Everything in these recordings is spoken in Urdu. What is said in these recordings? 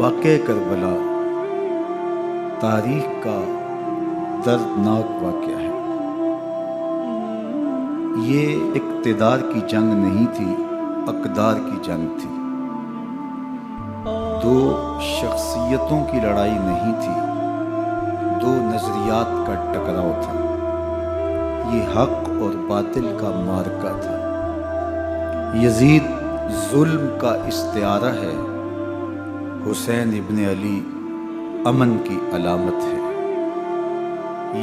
واقعہ کربلا تاریخ کا دردناک واقعہ ہے۔ یہ اقتدار کی جنگ نہیں تھی، اقدار کی جنگ تھی۔ دو شخصیتوں کی لڑائی نہیں تھی، دو نظریات کا ٹکراؤ تھا۔ یہ حق اور باطل کا معرکہ تھا۔ یزید ظلم کا استعارہ ہے، حسین ابن علی امن کی علامت ہے۔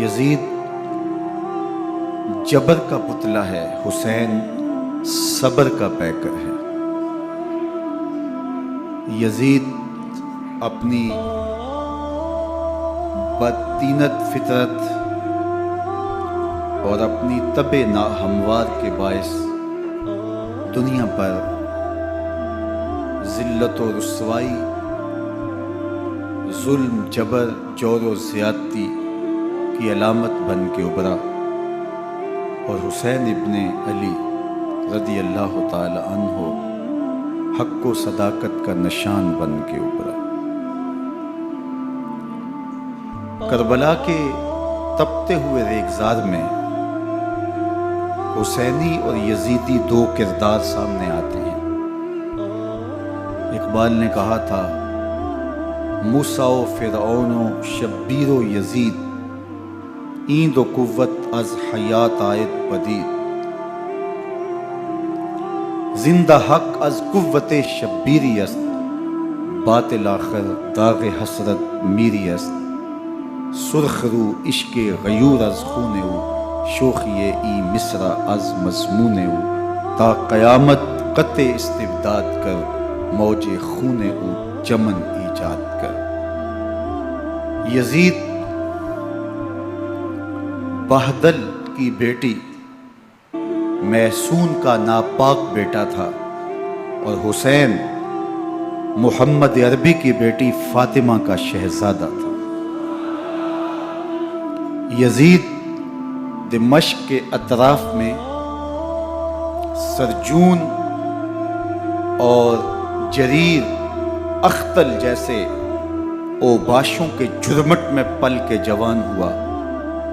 یزید جبر کا پتلا ہے، حسین صبر کا پیکر ہے۔ یزید اپنی بدطینت فطرت اور اپنی طبع ناہموار کے باعث دنیا پر ذلت و رسوائی، ظلم، جبر، جور و زیادتی کی علامت بن کے ابھرا، اور حسین ابن علی رضی اللہ تعالی عنہ حق و صداقت کا نشان بن کے ابھرا۔ کربلا کے تپتے ہوئے ریگزار میں حسینی اور یزیدی دو کردار سامنے آتے ہیں۔ اقبال نے کہا تھا، موسیٰ و فرعون و شبیر و یزید، ایند و قوت از حیات آید پدید، زندہ حق از قوت شبیری است، باطل آخر داغ حسرت میری است، سرخ رو عشق غیور از خون او، شوخی ای مصر از مضمون او، تا قیامت قطع استبداد کر، موج خون او چمن ایجاد کر۔ یزید بہدل کی بیٹی محسون کا ناپاک بیٹا تھا، اور حسین محمد عربی کی بیٹی فاطمہ کا شہزادہ تھا۔ یزید دمشق کے اطراف میں سرجون اور جریر، اختل جیسے اوباشوں کے جھرمٹ میں پل کے جوان ہوا۔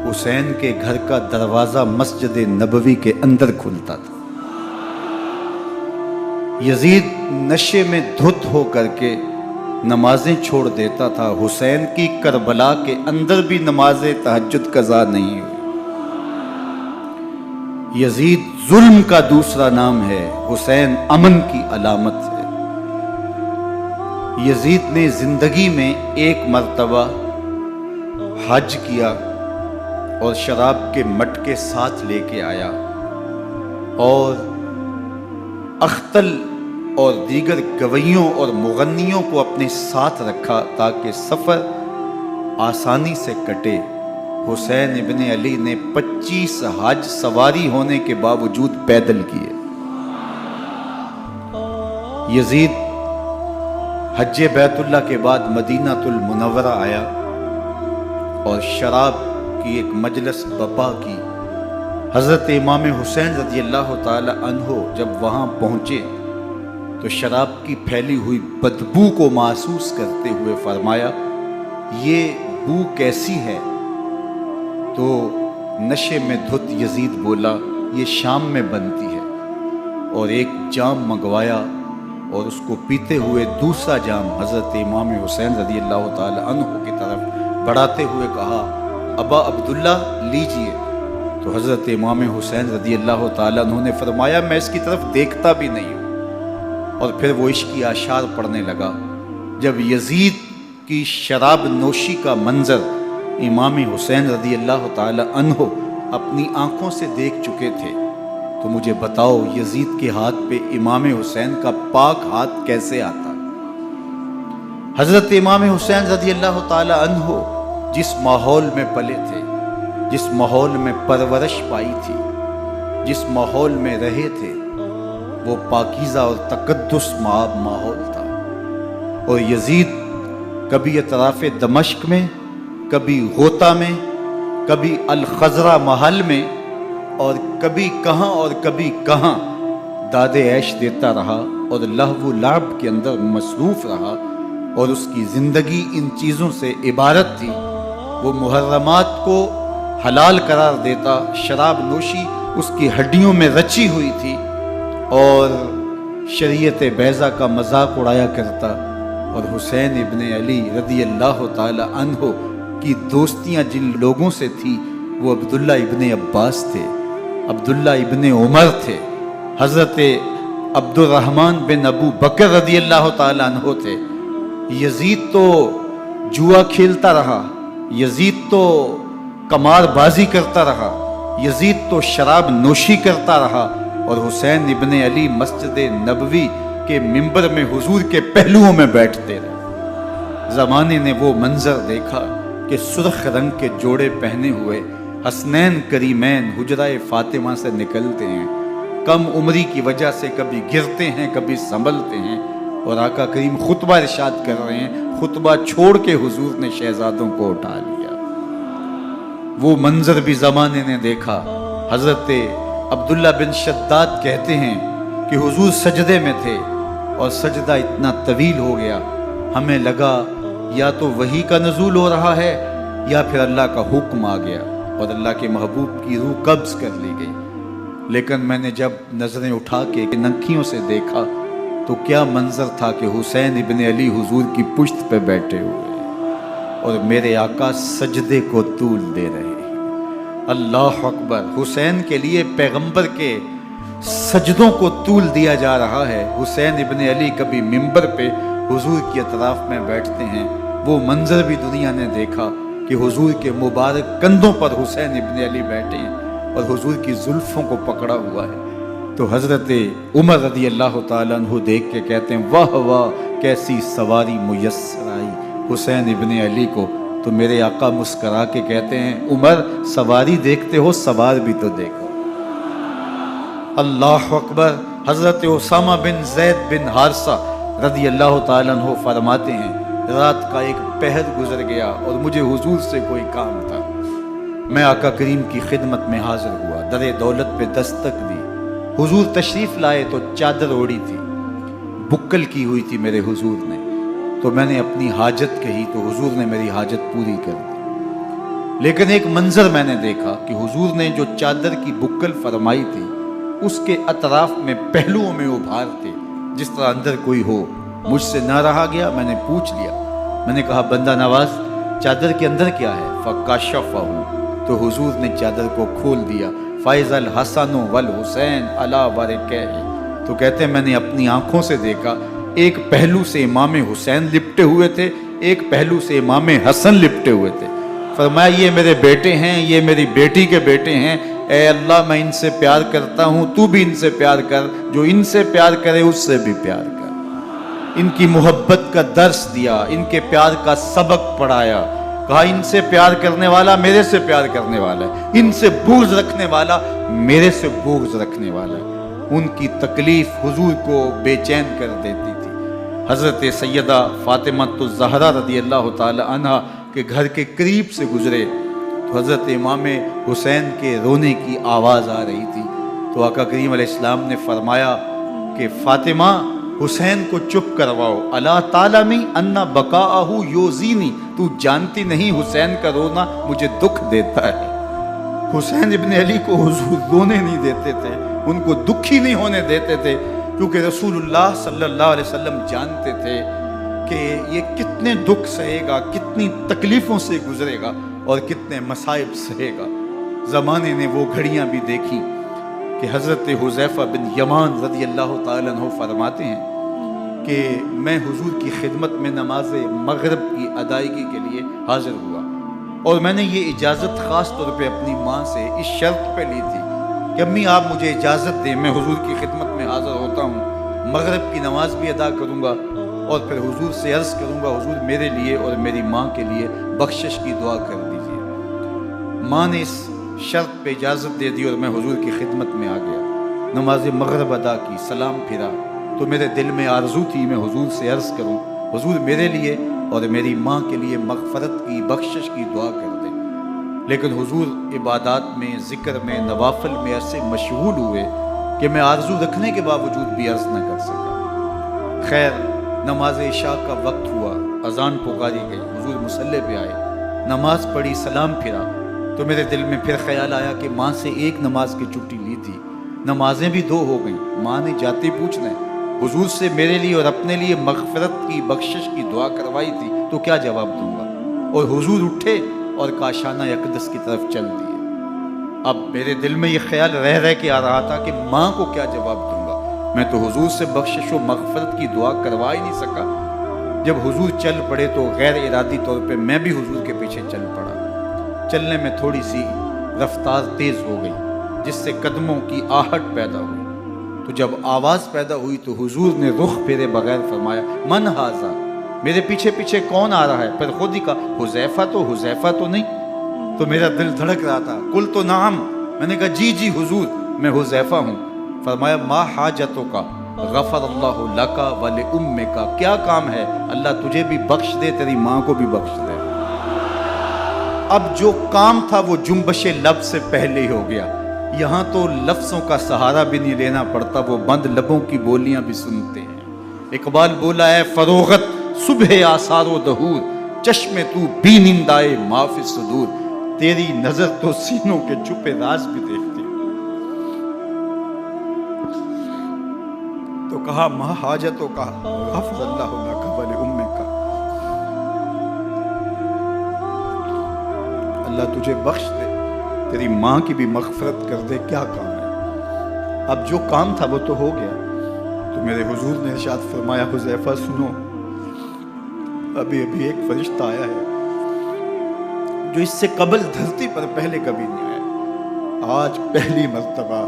حسین کے گھر کا دروازہ مسجد نبوی کے اندر کھلتا تھا۔ یزید نشے میں دھت ہو کر کے نمازیں چھوڑ دیتا تھا۔ حسین کی کربلا کے اندر بھی نماز تہجد قضا نہیں ہوئی۔ یزید ظلم کا دوسرا نام ہے، حسین امن کی علامت ہے۔ یزید نے زندگی میں ایک مرتبہ حج کیا اور شراب کے مٹکے ساتھ لے کے آیا، اور اختل اور دیگر گویوں اور مغنیوں کو اپنے ساتھ رکھا تاکہ سفر آسانی سے کٹے۔ حسین ابن علی نے 25 حج سواری ہونے کے باوجود پیدل کیے۔ یزید حج بیت اللہ کے بعد مدینہ المنورہ آیا اور شراب کی ایک مجلس بپا کی۔ حضرت امام حسین رضی اللہ تعالی عنہ جب وہاں پہنچے تو شراب کی پھیلی ہوئی بدبو کو محسوس کرتے ہوئے فرمایا، یہ بو کیسی ہے؟ تو نشے میں دھت یزید بولا، یہ شام میں بنتی ہے، اور ایک جام منگوایا اور اس کو پیتے ہوئے دوسرا جام حضرت امام حسین رضی اللہ تعالی عنہ کی طرف بڑھاتے ہوئے کہا، ابا عبداللہ لیجئے۔ تو حضرت امام حسین رضی اللہ تعالی عنہ نے فرمایا، میں اس کی طرف دیکھتا بھی نہیں ہوں، اور پھر وہ عشقی اشعار پڑھنے لگا۔ جب یزید کی شراب نوشی کا منظر امام حسین رضی اللہ تعالی عنہ اپنی آنکھوں سے دیکھ چکے تھے تو مجھے بتاؤ، یزید کے ہاتھ پہ امام حسین کا پاک ہاتھ کیسے آتا؟ حضرت امام حسین رضی اللہ تعالی عنہ جس ماحول میں پلے تھے، جس ماحول میں پرورش پائی تھی، جس ماحول میں رہے تھے، وہ پاکیزہ اور تقدس ماحول تھا۔ اور یزید کبھی اطراف دمشق میں، کبھی غوطہ میں، کبھی الخزرہ محل میں، اور کبھی کہاں داد عیش دیتا رہا اور لہو و لعب کے اندر مصروف رہا، اور اس کی زندگی ان چیزوں سے عبارت تھی۔ وہ محرمات کو حلال قرار دیتا، شراب نوشی اس کی ہڈیوں میں رچی ہوئی تھی، اور شریعت بیضا کا مذاق اڑایا کرتا۔ اور حسین ابن علی رضی اللہ تعالی عنہ کی دوستیاں جن لوگوں سے تھی وہ عبداللہ ابن عباس تھے، عبداللہ ابن عمر تھے، حضرت عبد الرحمن بن ابو بکر رضی اللہ تعالی عنہ تھے۔ یزید تو جوا کھیلتا رہا، یزید تو قمار بازی کرتا رہا، یزید تو شراب نوشی کرتا رہا، اور حسین ابن علی مسجد نبوی کے منبر میں حضور کے پہلوؤں میں بیٹھتے رہے۔ زمانے نے وہ منظر دیکھا کہ سرخ رنگ کے جوڑے پہنے ہوئے حسنین کریمین حجرہ فاطمہ سے نکلتے ہیں، کم عمری کی وجہ سے کبھی گرتے ہیں کبھی سنبھلتے ہیں، اور آقا کریم خطبہ ارشاد کر رہے ہیں، خطبہ چھوڑ کے حضور نے شہزادوں کو اٹھا لیا۔ وہ منظر بھی زمانے نے دیکھا۔ حضرت عبداللہ بن شداد کہتے ہیں کہ حضور سجدے میں تھے اور سجدہ اتنا طویل ہو گیا، ہمیں لگا یا تو وحی کا نزول ہو رہا ہے یا پھر اللہ کا حکم آ گیا اور اللہ کے محبوب کی روح قبض کر لی گئی۔ لیکن میں نے جب نظریں اٹھا کے ننکیوں سے دیکھا تو کیا منظر تھا کہ حسین ابن علی حضور کی پشت پہ بیٹھے ہوئے اور میرے آقا سجدے کو طول دے رہے ہیں۔ اللہ اکبر! حسین کے لیے پیغمبر کے سجدوں کو طول دیا جا رہا ہے۔ حسین ابن علی کبھی منبر پہ حضور کی اطراف میں بیٹھتے ہیں، وہ منظر بھی دنیا نے دیکھا کہ حضور کے مبارک کندھوں پر حسین ابن علی بیٹھے ہیں اور حضور کی زلفوں کو پکڑا ہوا ہے۔ تو حضرت عمر رضی اللہ تعالیٰ عنہ دیکھ کے کہتے ہیں واہ واہ کیسی سواری میسر آئی حسین ابن علی کو۔ تو میرے آقا مسکرا کے کہتے ہیں عمر سواری دیکھتے ہو سوار بھی تو دیکھو۔ اللہ اکبر! حضرت اسامہ بن زید بن حارثہ رضی اللہ تعالیٰ عنہ فرماتے ہیں رات کا ایک پہر گزر گیا اور مجھے حضور سے کوئی کام تھا۔ میں آقا کریم کی خدمت میں حاضر ہوا، در دولت پہ دستک دی۔ حضور تشریف لائے تو چادر اوڑی تھی، بکل کی ہوئی تھی میرے حضور نے، تو میں نے اپنی حاجت کہی تو حضور نے میری حاجت پوری کر دی۔ لیکن ایک منظر میں نے دیکھا کہ حضور نے جو چادر کی بکل فرمائی تھی اس کے اطراف میں پہلوؤں میں ابھار تھے جس طرح اندر کوئی ہو۔ مجھ سے نہ رہا گیا، میں نے پوچھ لیا، میں نے کہا بندہ نواز چادر کے اندر کیا ہے؟ فکاشفہ، تو حضور نے چادر کو کھول دیا۔ فائز الحسن والحسین علی ورکہ، تو کہتے ہیں میں نے اپنی آنکھوں سے دیکھا ایک پہلو سے امام حسین لپٹے ہوئے تھے، ایک پہلو سے امام حسن لپٹے ہوئے تھے۔ فرمایا یہ میرے بیٹے ہیں، یہ میری بیٹی کے بیٹے ہیں، اے اللہ میں ان سے پیار کرتا ہوں، تو بھی ان سے پیار کر، جو ان سے پیار کرے اس سے بھی پیار کر۔ ان کی محبت کا درس دیا، ان کے پیار کا سبق پڑھایا، کہا ان سے پیار کرنے والا میرے سے پیار کرنے والا ہے، ان سے بغض رکھنے والا میرے سے بغض رکھنے والا ہے۔ ان کی تکلیف حضور کو بے چین کر دیتی تھی۔ حضرت سیدہ فاطمہ الزہرا رضی اللہ تعالی عنہ کے گھر کے قریب سے گزرے تو حضرت امام حسین کے رونے کی آواز آ رہی تھی، تو آقا کریم علیہ السلام نے فرمایا کہ فاطمہ حسین کو چپ کرواؤ، اللہ تعالیٰ انا بقاءہ یوزینی، تو جانتی نہیں حسین کا رونا مجھے دکھ دیتا ہے۔ حسین ابن علی کو حضور رونے نہیں دیتے تھے، ان کو دکھی نہیں ہونے دیتے تھے، کیونکہ رسول اللہ صلی اللہ علیہ وسلم جانتے تھے کہ یہ کتنے دکھ سہے گا، کتنی تکلیفوں سے گزرے گا اور کتنے مصائب سہے گا۔ زمانے نے وہ گھڑیاں بھی دیکھی کہ حضرت حذیفہ بن یمان رضی اللہ تعالیٰ عنہ فرماتے ہیں کہ میں حضور کی خدمت میں نماز مغرب کی ادائیگی کے لیے حاضر ہوا، اور میں نے یہ اجازت خاص طور پہ اپنی ماں سے اس شرط پہ لی تھی کہ امی آپ مجھے اجازت دیں، میں حضور کی خدمت میں حاضر ہوتا ہوں، مغرب کی نماز بھی ادا کروں گا اور پھر حضور سے عرض کروں گا حضور میرے لیے اور میری ماں کے لیے بخشش کی دعا کر دیجیے۔ ماں نے اس شرط پہ اجازت دے دی اور میں حضور کی خدمت میں آ گیا، نماز مغرب ادا کی، سلام پھرا تو میرے دل میں آرزو تھی میں حضور سے عرض کروں حضور میرے لیے اور میری ماں کے لیے مغفرت کی بخشش کی دعا کر دیں، لیکن حضور عبادات میں ذکر میں نوافل میں ایسے مشغول ہوئے کہ میں آرزو رکھنے کے باوجود بھی عرض نہ کر سکا۔ خیر نماز عشاء کا وقت ہوا، اذان پکاری گئی، حضور مصلی پہ آئے، نماز پڑھی، سلام پھرا، تو میرے دل میں پھر خیال آیا کہ ماں سے ایک نماز کی چھٹی لی تھی، نمازیں بھی 2 ہو گئیں، ماں نے جاتے پوچھنا ہے حضور سے میرے لیے اور اپنے لیے مغفرت کی، بخشش کی دعا کروائی تھی، تو کیا جواب دوں گا؟ اور حضور اٹھے اور کاشانہ اقدس کی طرف چل دیے۔ اب میرے دل میں یہ خیال رہ کے آ رہا تھا کہ ماں کو کیا جواب دوں گا؟ میں تو حضور سے بخشش و مغفرت کی دعا کروا ہی نہیں سکا۔ جب حضور چل پڑے تو غیر ارادی طور پہ میں بھی حضور کے پیچھے چل پڑا۔ چلنے میں تھوڑی سی رفتار تیز ہو گئی، جس سے قدموں کی آہٹ پیدا ہوئی۔ تو جب آواز پیدا ہوئی تو حضور نے رخ پھیرے بغیر فرمایا، من ھذا، میرے پیچھے پیچھے کون آ رہا ہے؟ پھر خود ہی کہا، حذیفہ تو نہیں؟ تو میرا دل دھڑک رہا تھا، قلت نعم، میں نے کہا جی حضور میں حذیفہ ہوں۔ فرمایا، ما حاجتک، غفر اللہ لک ولامک، کیا کام ہے؟ اللہ تجھے بھی بخش دے، تیری ماں کو بھی بخش دے۔ اب جو کام تھا وہ جنبش لب سے پہلے ہی ہو گیا، یہاں تو لفظوں کا سہارا بھی نہیں لینا پڑتا، وہ بند لبوں کی بولیاں بھی سنتے ہیں۔ اقبال بولا ہے، فروغت صبح آثار و دہور، چشم تو بینندائے ما فی الصدور، تیری نظر تو سینوں کے چھپے راز بھی دیکھتی۔ تو کہا، ما حاجتوں کا غفر اللہ لک ولامک، اللہ تجھے بخش دے، تیری ماں کی بھی مغفرت کر دے، کیا کام ہے؟ اب جو کام تھا وہ تو ہو گیا۔ تو میرے حضور نے ارشاد فرمایا، حذیفہ سنو، ابھی ایک فرشتہ آیا ہے جو اس سے قبل دھرتی پر پہلے کبھی نہیں آیا، آج پہلی مرتبہ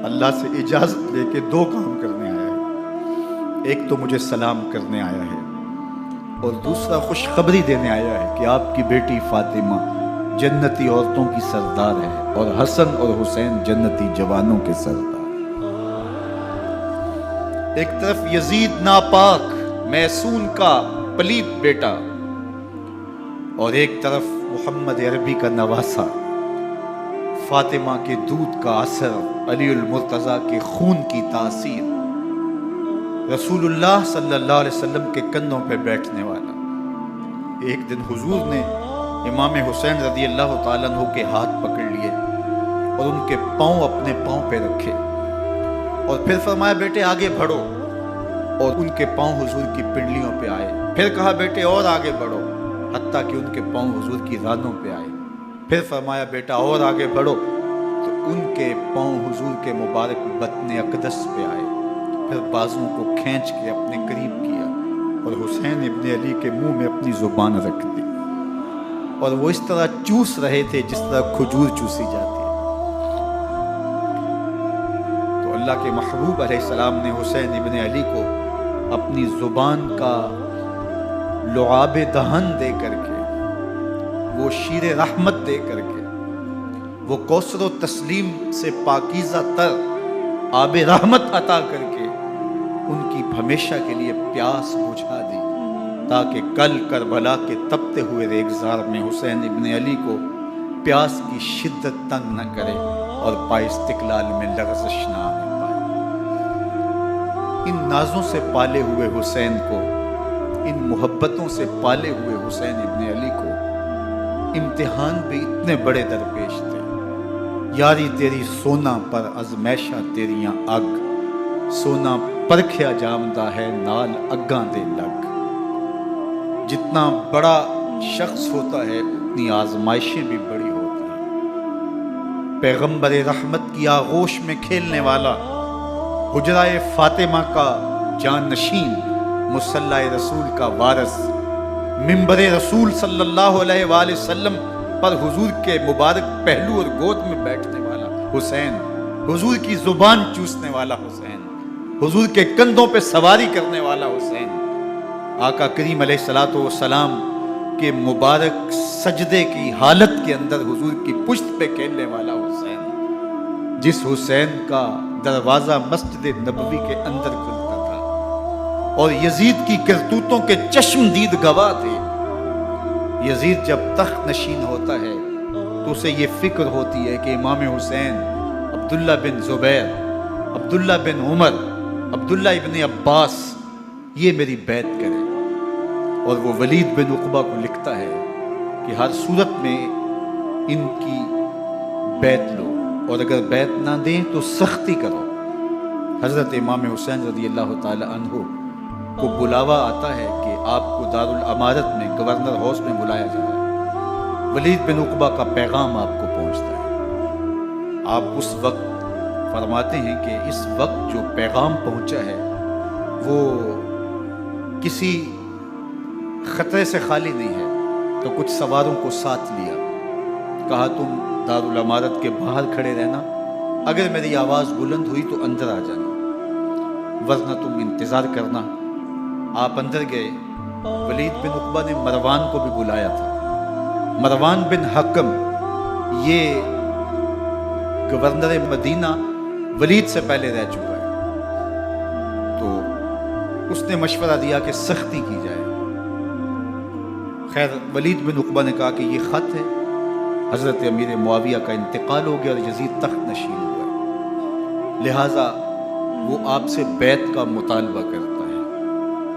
اللہ سے اجازت لے کے 2 کام کرنے آیا ہے۔ ایک تو مجھے سلام کرنے آیا ہے، اور دوسرا خوشخبری دینے آیا ہے کہ آپ کی بیٹی فاطمہ جنتی عورتوں کی سردار ہے، اور حسن اور حسین جنتی جوانوں کے سردار۔ ایک طرف یزید ناپاک میسون کا پلیت بیٹا، اور ایک طرف محمد عربی کا نواسا، فاطمہ کے دودھ کا اثر، علی المرتضیٰ کے خون کی تاثیر، رسول اللہ صلی اللہ علیہ وسلم کے کندھوں پہ بیٹھنے والا۔ ایک دن حضور نے امام حسین رضی اللہ تعالیٰ عنہ کے ہاتھ پکڑ لیے اور ان کے پاؤں اپنے پاؤں پہ رکھے، اور پھر فرمایا، بیٹے آگے بڑھو، اور ان کے پاؤں حضور کی پنڈلیوں پہ آئے۔ پھر کہا، بیٹے اور آگے بڑھو، حتیٰ کہ ان کے پاؤں حضور کی رانوں پہ آئے۔ پھر فرمایا، بیٹا اور آگے بڑھو، تو ان کے پاؤں حضور کے مبارک بطن اقدس پہ آئے۔ پھر بازوں کو کھینچ کے اپنے قریب کیا، اور حسین ابن علی کے منہ میں اپنی زبان رکھ دی، اور وہ اس طرح چوس رہے تھے جس طرح کھجور چوسی جاتی ہے۔ تو اللہ کے محبوب علیہ السلام نے حسین ابن علی کو اپنی زبان کا لعاب دہن دے کر کے، وہ شیر رحمت دے کر کے، وہ کوثر و تسلیم سے پاکیزہ تر آب رحمت عطا کر کے ان کی ہمیشہ کے لیے پیاس بجھا دی، تاکہ کل کربلا کے تپتے ہوئے ریگزار میں حسین ابن علی کو پیاس کی شدت تنگ نہ کرے اور پائے استقلال میں لغزش نہ آنے پائے۔ ان نازوں سے پالے ہوئے حسین کو، ان محبتوں سے پالے ہوئے حسین ابن علی کو امتحان بھی اتنے بڑے درپیش تھے۔ یاری تیری سونا پر ازمیشہ تیریاں اگ، سونا پرکھیا جامدہ ہے نال اگاں دے لگ۔ جتنا بڑا شخص ہوتا ہے اتنی آزمائشیں بھی بڑی ہوتی ہیں۔ پیغمبر رحمت کی آغوش میں کھیلنے والا، حجرہ فاطمہ کا جانشین، مصلی رسول کا وارث، منبر رسول صلی اللہ علیہ وآلہ وسلم پر حضور کے مبارک پہلو اور گود میں بیٹھنے والا حسین، حضور کی زبان چوسنے والا حسین، حضور کے کندھوں پہ سواری کرنے والا حسین، آقا کریم علیہ الصلوۃ والسلام کے مبارک سجدے کی حالت کے اندر حضور کی پشت پہ کھیلنے والا حسین، جس حسین کا دروازہ مسجد نبوی کے اندر کھلتا تھا اور یزید کی کرتوتوں کے چشم دید گواہ تھے۔ یزید جب تخت نشین ہوتا ہے تو اسے یہ فکر ہوتی ہے کہ امام حسین، عبداللہ بن زبیر، عبداللہ بن عمر، عبداللہ ابن عباس یہ میری بیعت کرے. اور وہ ولید بن عقبہ کو لکھتا ہے کہ ہر صورت میں ان کی بیعت لو، اور اگر بیعت نہ دیں تو سختی کرو. حضرت امام حسین رضی اللہ تعالی عنہ کو بلاوا آتا ہے کہ آپ کو دارالامارت میں گورنر ہاؤس میں بلایا جا رہا ہے. ولید بن عقبہ کا پیغام آپ کو پہنچتا ہے. آپ اس وقت فرماتے ہیں کہ اس وقت جو پیغام پہنچا ہے وہ کسی خطرے سے خالی نہیں ہے. تو کچھ سواروں کو ساتھ لیا، کہا تم دارالامارت کے باہر کھڑے رہنا، اگر میری آواز بلند ہوئی تو اندر آ جانا، ورنہ تم انتظار کرنا. آپ اندر گئے. ولید بن عقبہ نے مروان کو بھی بلایا تھا. مروان بن حکم یہ گورنر مدینہ ولید سے پہلے رہ چکا ہے، تو اس نے مشورہ دیا کہ سختی کی جائے. خیر ولید بن عقبہ نے کہا کہ یہ خط ہے، حضرت امیر معاویہ کا انتقال ہو گیا اور یزید تخت نشین ہوا، لہٰذا وہ آپ سے بیعت کا مطالبہ کرتا ہے.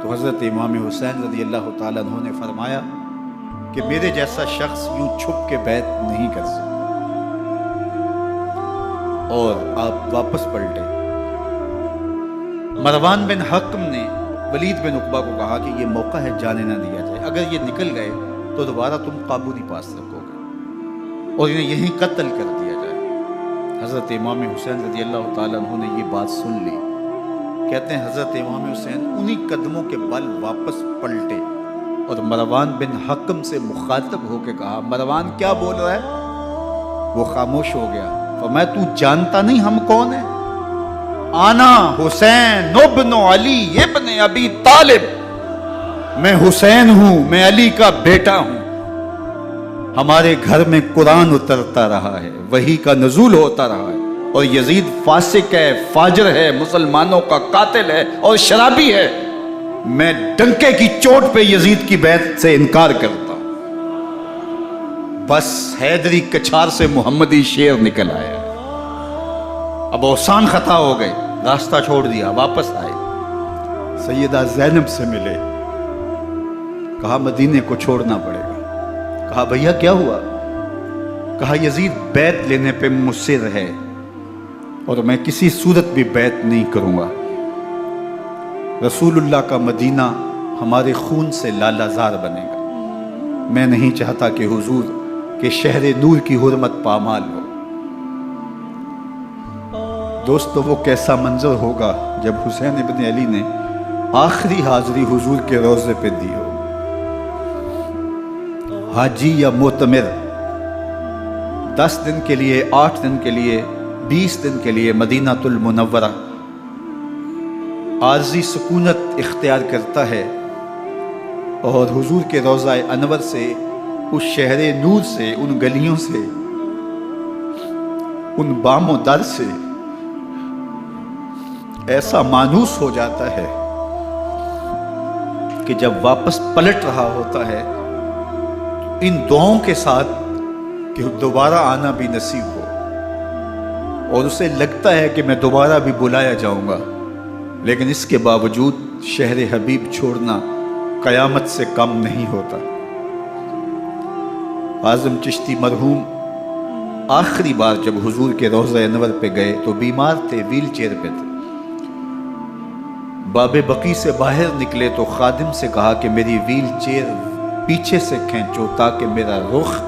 تو حضرت امام حسین رضی اللہ تعالیٰ عنہ نے فرمایا کہ میرے جیسا شخص یوں چھپ کے بیعت نہیں کر سکتا، اور آپ واپس پلٹے. مروان بن حکم نے ولید بن عقبہ کو کہا کہ یہ موقع ہے جانے نہ دیا جائے، اگر یہ نکل گئے تو دوبارہ تم قابو نہیں پا سکو گے اور انہیں یہیں قتل کر دیا جائے. حضرت امام حسین رضی اللہ تعالیٰ عنہ نے یہ بات سن لی. کہتے ہیں حضرت امام حسین انہی قدموں کے بل واپس پلٹے اور مروان بن حکم سے مخاطب ہو کے کہا، مروان کیا بول رہا ہے؟ وہ خاموش ہو گیا. فرمایا تو جانتا نہیں ہم کون ہیں؟ آنا حسین ابن علی ابن ابی طالب، میں حسین ہوں، میں علی کا بیٹا ہوں. ہمارے گھر میں قرآن اترتا رہا ہے، وحی کا نزول ہوتا رہا ہے، اور یزید فاسق ہے، فاجر ہے، مسلمانوں کا قاتل ہے اور شرابی ہے. میں ڈنکے کی چوٹ پہ یزید کی بیعت سے انکار کرتا ہوں. بس حیدری کچھار سے محمدی شیر نکل آیا. اب اوسان خطا ہو گئے، راستہ چھوڑ دیا، واپس آئے. سیدہ زینب سے ملے، کہا مدینے کو چھوڑنا پڑے گا. کہا بھیا کیا ہوا؟ کہا یزید بیعت لینے پہ مصر ہے اور میں کسی صورت بھی بیعت نہیں کروں گا. رسول اللہ کا مدینہ ہمارے خون سے لالہ زار بنے گا. میں نہیں چاہتا کہ حضور کے شہر نور کی حرمت پامال ہو. دوستو وہ کیسا منظر ہوگا جب حسین ابن علی نے آخری حاضری حضور کے روضے پہ دی ہو. حاجی یا معتمر 10 دن کے لیے، 8 دن کے لیے، 20 دن کے لیے مدینہ المنورہ عارضی سکونت اختیار کرتا ہے اور حضور کے روضہ انور سے، اس شہر نور سے، ان گلیوں سے، ان بام و در سے ایسا مانوس ہو جاتا ہے کہ جب واپس پلٹ رہا ہوتا ہے ان دعاؤں کے ساتھ کہ دوبارہ آنا بھی نصیب ہو، اور اسے لگتا ہے کہ میں دوبارہ بھی بلایا جاؤں گا، لیکن اس کے باوجود شہر حبیب چھوڑنا قیامت سے کم نہیں ہوتا. اعظم چشتی مرحوم آخری بار جب حضور کے روضہ انور پہ گئے تو بیمار تھے، ویل چیئر پہ تھے. باب بقی سے باہر نکلے تو خادم سے کہا کہ میری ویل چیئر پیچھے سے کھینچو تاکہ میرا رخ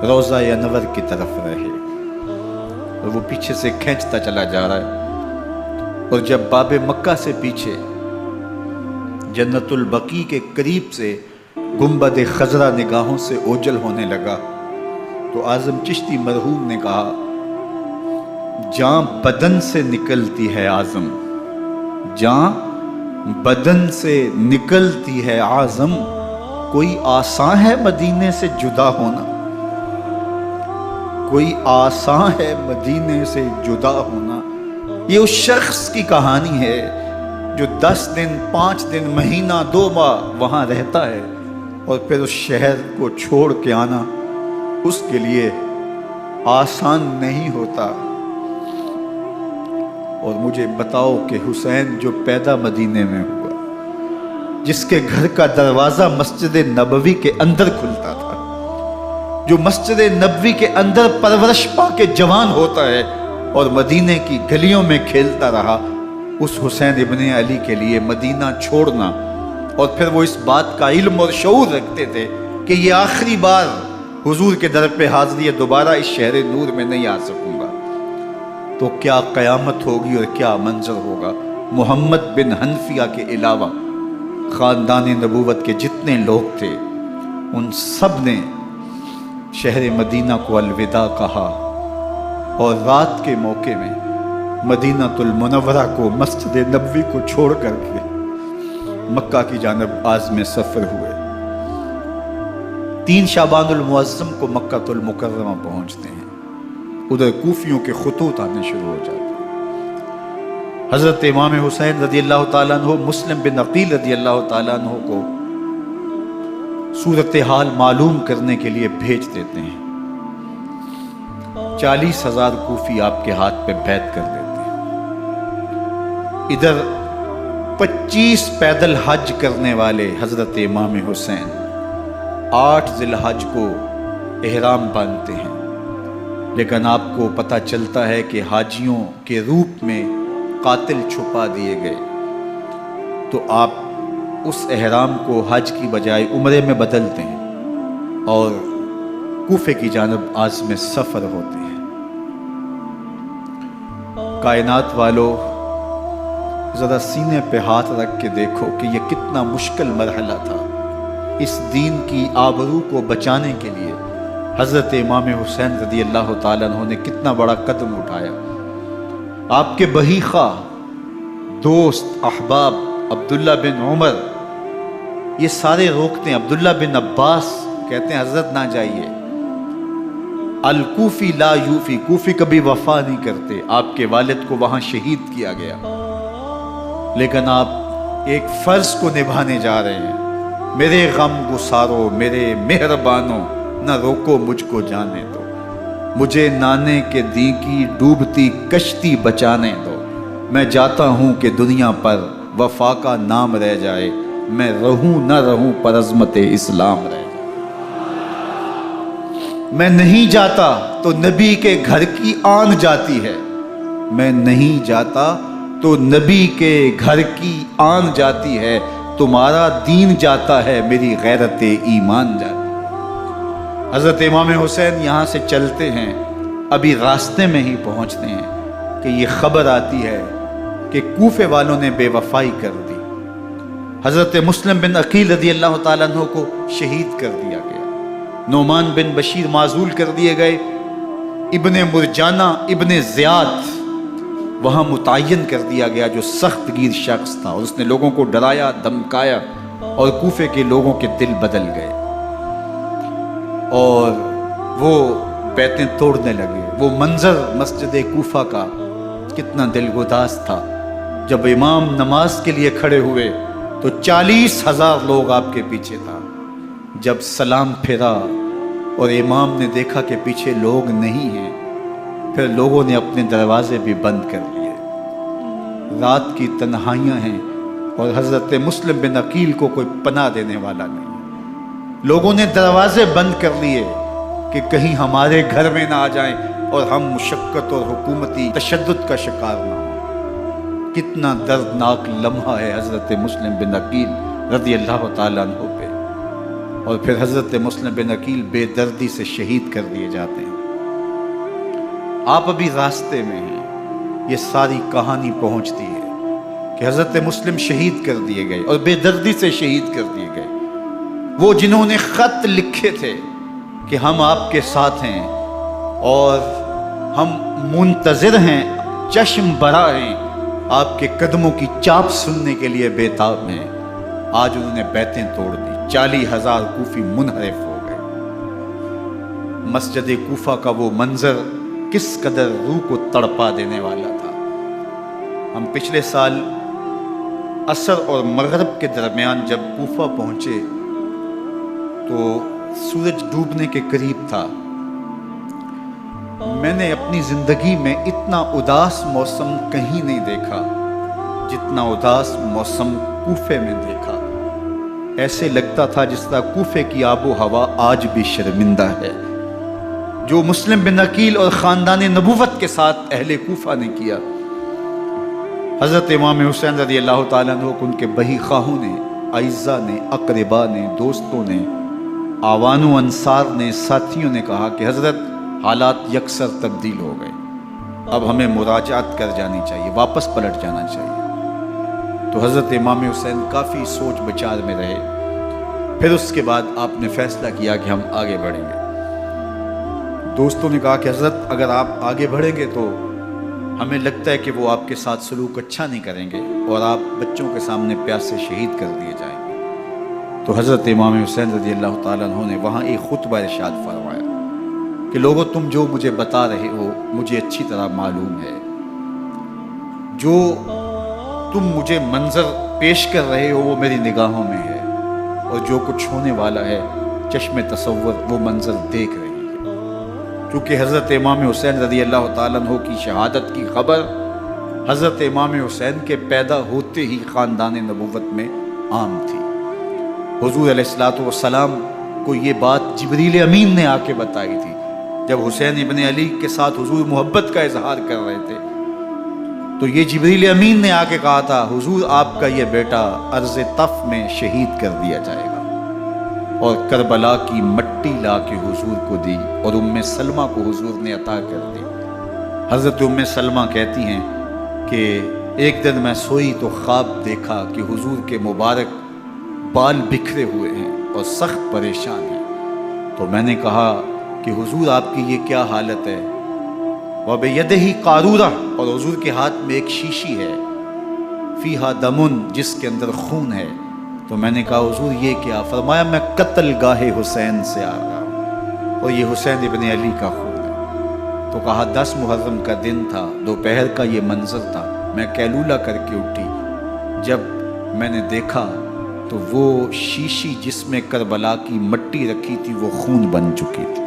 روضہ انور کی طرف رہے. اور وہ پیچھے سے کھینچتا چلا جا رہا ہے، اور جب باب مکہ سے پیچھے جنت البقیع کے قریب سے گنبد خضرا نگاہوں سے اوجل ہونے لگا تو اعظم چشتی مرحوم نے کہا، جان بدن سے نکلتی ہے اعظم، جان بدن سے نکلتی ہے اعظم، کوئی آسان ہے مدینے سے جدا ہونا، کوئی آسان ہے مدینے سے جدا ہونا. یہ اس شخص کی کہانی ہے جو 10 دن، 5 دن، مہینہ، 2 ماہ وہاں رہتا ہے اور پھر اس شہر کو چھوڑ کے آنا اس کے لیے آسان نہیں ہوتا. اور مجھے بتاؤ کہ حسین جو پیدا مدینے میں ہوا، جس کے گھر کا دروازہ مسجد نبوی کے اندر کھلتا تھا، جو مسجد نبوی کے اندر پرورش پا کے جوان ہوتا ہے اور مدینے کی گلیوں میں کھیلتا رہا، اس حسین ابن علی کے لیے مدینہ چھوڑنا، اور پھر وہ اس بات کا علم اور شعور رکھتے تھے کہ یہ آخری بار حضور کے در پہ حاضری ہے، دوبارہ اس شہر نور میں نہیں آ سکوں گا، تو کیا قیامت ہوگی اور کیا منظر ہوگا۔ محمد بن حنفیہ کے علاوہ خاندان نبوت کے جتنے لوگ تھے ان سب نے شہر مدینہ کو الوداع کہا، اور رات کے موقع میں مدینہ المنورہ کو، مسجد نبوی کو چھوڑ کر کے مکہ کی جانب عازم سفر ہوئے۔ 3 شعبان المعظم کو مکہ المکرمہ پہنچتے ہیں، ادھر کوفیوں کے خطوط آنے شروع ہو جاتے ہیں۔ حضرت امام حسین رضی اللہ تعالیٰ عنہ مسلم بن عقیل رضی اللہ تعالیٰ عنہ کو صورتحال معلوم کرنے کے لیے بھیج دیتے ہیں۔ 40,000 کوفی آپ کے ہاتھ پہ بیعت کر دیتے ہیں۔ ادھر 25 پیدل حج کرنے والے حضرت امام حسین 8 ذی الحج کو احرام باندھتے ہیں، لیکن آپ کو پتہ چلتا ہے کہ حاجیوں کے روپ میں قاتل چھپا دیے گئے، تو آپ اس احرام کو حج کی بجائے عمرے میں بدلتے ہیں اور کوفے کی جانب عازم سفر ہوتے ہیں۔ کائنات والو، ذرا سینے پہ ہاتھ رکھ کے دیکھو کہ یہ کتنا مشکل مرحلہ تھا۔ اس دین کی آبرو کو بچانے کے لیے حضرت امام حسین رضی اللہ تعالیٰ عنہ نے کتنا بڑا قدم اٹھایا۔ آپ کے بہی خواہ، دوست، احباب عبداللہ بن عمر یہ سارے روکتے ہیں۔ عبداللہ بن عباس کہتے ہیں حضرت نہ جائیے، الکوفی لا یوفی، کوفی کبھی وفا نہیں کرتے۔ آپ کے والد کو وہاں شہید کیا گیا، لیکن آپ ایک فرض کو نبھانے جا رہے ہیں۔ میرے غم گسارو، میرے مہربانوں، نہ روکو مجھ کو جانے دو، مجھے نانے کے دی کی ڈوبتی کشتی بچانے دو۔ میں جاتا ہوں کہ دنیا پر وفا کا نام رہ جائے، میں رہوں نہ رہوں پر عظمت اسلام رہ جائے۔ میں نہیں جاتا تو نبی کے گھر کی آن جاتی ہے، میں نہیں جاتا تو نبی کے گھر کی آن جاتی ہے، تمہارا دین جاتا ہے، میری غیرت ایمان جاتی ہے۔ حضرت امام حسین یہاں سے چلتے ہیں، ابھی راستے میں ہی پہنچتے ہیں کہ یہ خبر آتی ہے کہ کوفے والوں نے بے وفائی کر دی، حضرت مسلم بن عقیل رضی اللہ تعالیٰ عنہ کو شہید کر دیا گیا، نعمان بن بشیر معزول کر دیے گئے، ابن مرجانہ ابن زیاد وہاں متعین کر دیا گیا جو سخت گیر شخص تھا، اور اس نے لوگوں کو ڈرایا، دھمکایا، اور کوفے کے لوگوں کے دل بدل گئے اور وہ بیتیں توڑنے لگے۔ وہ منظر مسجد کوفہ کا کتنا دلگداز تھا۔ جب امام نماز کے لیے کھڑے ہوئے تو 40,000 لوگ آپ کے پیچھے تھا۔ جب سلام پھیرا اور امام نے دیکھا کہ پیچھے لوگ نہیں ہیں، پھر لوگوں نے اپنے دروازے بھی بند کر لیے۔ رات کی تنہائیاں ہیں اور حضرت مسلم بن عقیل کو کوئی پناہ دینے والا نہیں۔ لوگوں نے دروازے بند کر لیے کہ کہیں ہمارے گھر میں نہ آ جائیں اور ہم مشقت اور حکومتی تشدد کا شکار نہ ہوں۔ کتنا دردناک لمحہ ہے حضرت مسلم بن عقیل رضی اللہ تعالیٰ عنہ پہ، اور پھر حضرت مسلم بن عقیل بے دردی سے شہید کر دیے جاتے ہیں۔ آپ ابھی راستے میں ہیں، یہ ساری کہانی پہنچتی ہے کہ حضرت مسلم شہید کر دیے گئے اور بے دردی سے شہید کر دیے گئے۔ وہ جنہوں نے خط لکھے تھے کہ ہم آپ کے ساتھ ہیں اور ہم منتظر ہیں، چشم برا ہیں، آپ کے قدموں کی چاپ سننے کے لیے بےتاب ہیں، آج انہوں نے بیتیں توڑ دی۔ 40,000 کوفی منحرف ہو گئے۔ مسجد کوفہ کا وہ منظر کس قدر روح کو تڑپا دینے والا تھا۔ ہم پچھلے سال عصر اور مغرب کے درمیان جب کوفہ پہنچے تو سورج ڈوبنے کے قریب تھا۔ میں نے اپنی زندگی میں اتنا اداس موسم کہیں نہیں دیکھا جتنا اداس موسم کوفے میں دیکھا۔ ایسے لگتا تھا جس طرح کوفے کی آب و ہوا آج بھی شرمندہ ہے۔ جو مسلم بن عقیل اور خاندان نبوت کے ساتھ اہل کوفہ نے کیا، حضرت امام حسین رضی اللہ تعالیٰ عنہ کو ان کے بہی خواہوں نے، اعزاء نے، اقربا نے، دوستوں نے، آوان و انصار نے، ساتھیوں نے کہا کہ حضرت حالات یکسر تبدیل ہو گئے، اب ہمیں مراجعت کر جانی چاہیے، واپس پلٹ جانا چاہیے۔ تو حضرت امام حسین کافی سوچ بچار میں رہے، پھر اس کے بعد آپ نے فیصلہ کیا کہ ہم آگے بڑھیں گے۔ دوستوں نے کہا کہ حضرت اگر آپ آگے بڑھیں گے تو ہمیں لگتا ہے کہ وہ آپ کے ساتھ سلوک اچھا نہیں کریں گے اور آپ بچوں کے سامنے پیاسے شہید کر دیے جائیں گے۔ تو حضرت امام حسین رضی اللہ تعالیٰ عنہ نے وہاں ایک خطبہ ارشاد فرمایا کہ لوگوں تم جو مجھے بتا رہے ہو مجھے اچھی طرح معلوم ہے، جو تم مجھے منظر پیش کر رہے ہو وہ میری نگاہوں میں ہے، اور جو کچھ ہونے والا ہے چشم تصور وہ منظر دیکھ رہی ہے۔ کیونکہ حضرت امام حسین رضی اللہ تعالیٰ عنہ کی شہادت کی خبر حضرت امام حسین کے پیدا ہوتے ہی خاندان نبوت میں عام تھی۔ حضور علیہ السلام کو یہ بات جبریل امین نے آ کے بتائی تھی جب حسین ابن علی کے ساتھ حضور محبت کا اظہار کر رہے تھے، تو یہ جبریل امین نے آ کے کہا تھا حضور آپ کا یہ بیٹا عرض طف میں شہید کر دیا جائے گا، اور کربلا کی مٹی لا کے حضور کو دی اور ام سلمہ کو حضور نے عطا کر دی۔ حضرت ام سلمہ کہتی ہیں کہ ایک دن میں سوئی تو خواب دیکھا کہ حضور کے مبارک بال بکھرے ہوئے ہیں اور سخت پریشان ہیں، تو میں نے کہا کہ حضور آپ کی یہ کیا حالت ہے؟ وَبِيَدِهِ قَارُورَةٌ، اور حضور کے ہاتھ میں ایک شیشی ہے، فیہا دمن، جس کے اندر خون ہے۔ تو میں نے کہا حضور یہ کیا؟ فرمایا میں قتل گاہ حسین سے آ رہا ہوں اور یہ حسین ابن علی کا خون ہے۔ تو کہا 10 محرم کا دن تھا، دوپہر کا یہ منظر تھا، میں کیلولہ کر کے اٹھی، جب میں نے دیکھا تو وہ شیشی جس میں کربلا کی مٹی رکھی تھی وہ خون بن چکی تھی۔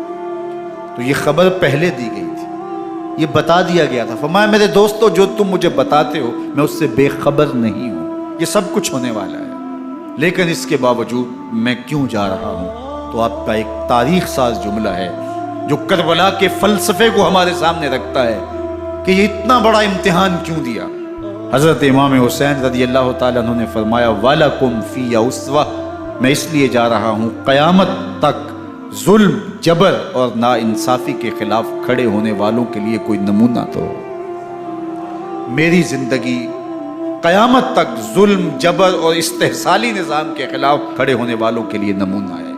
تو یہ خبر پہلے دی گئی تھی، یہ بتا دیا گیا تھا۔ فرمایا میرے دوستو جو تم مجھے بتاتے ہو میں اس سے بے خبر نہیں ہوں، یہ سب کچھ ہونے والا ہے، لیکن اس کے باوجود میں کیوں جا رہا ہوں؟ تو آپ کا ایک تاریخ ساز جملہ ہے جو کربلا کے فلسفے کو ہمارے سامنے رکھتا ہے کہ یہ اتنا بڑا امتحان کیوں دیا۔ حضرت امام حسین رضی اللہ تعالیٰ عنہ نے فرمایا وَلَكُمْ فِيَّ أُسْوَةٌ، میں اس لیے جا رہا ہوں قیامت تک ظلم، جبر اور ناانصافی کے خلاف کھڑے ہونے والوں کے لیے کوئی نمونہ تو ہو۔ میری زندگی قیامت تک ظلم، جبر اور استحصالی نظام کے خلاف کھڑے ہونے والوں کے لیے نمونہ ہے۔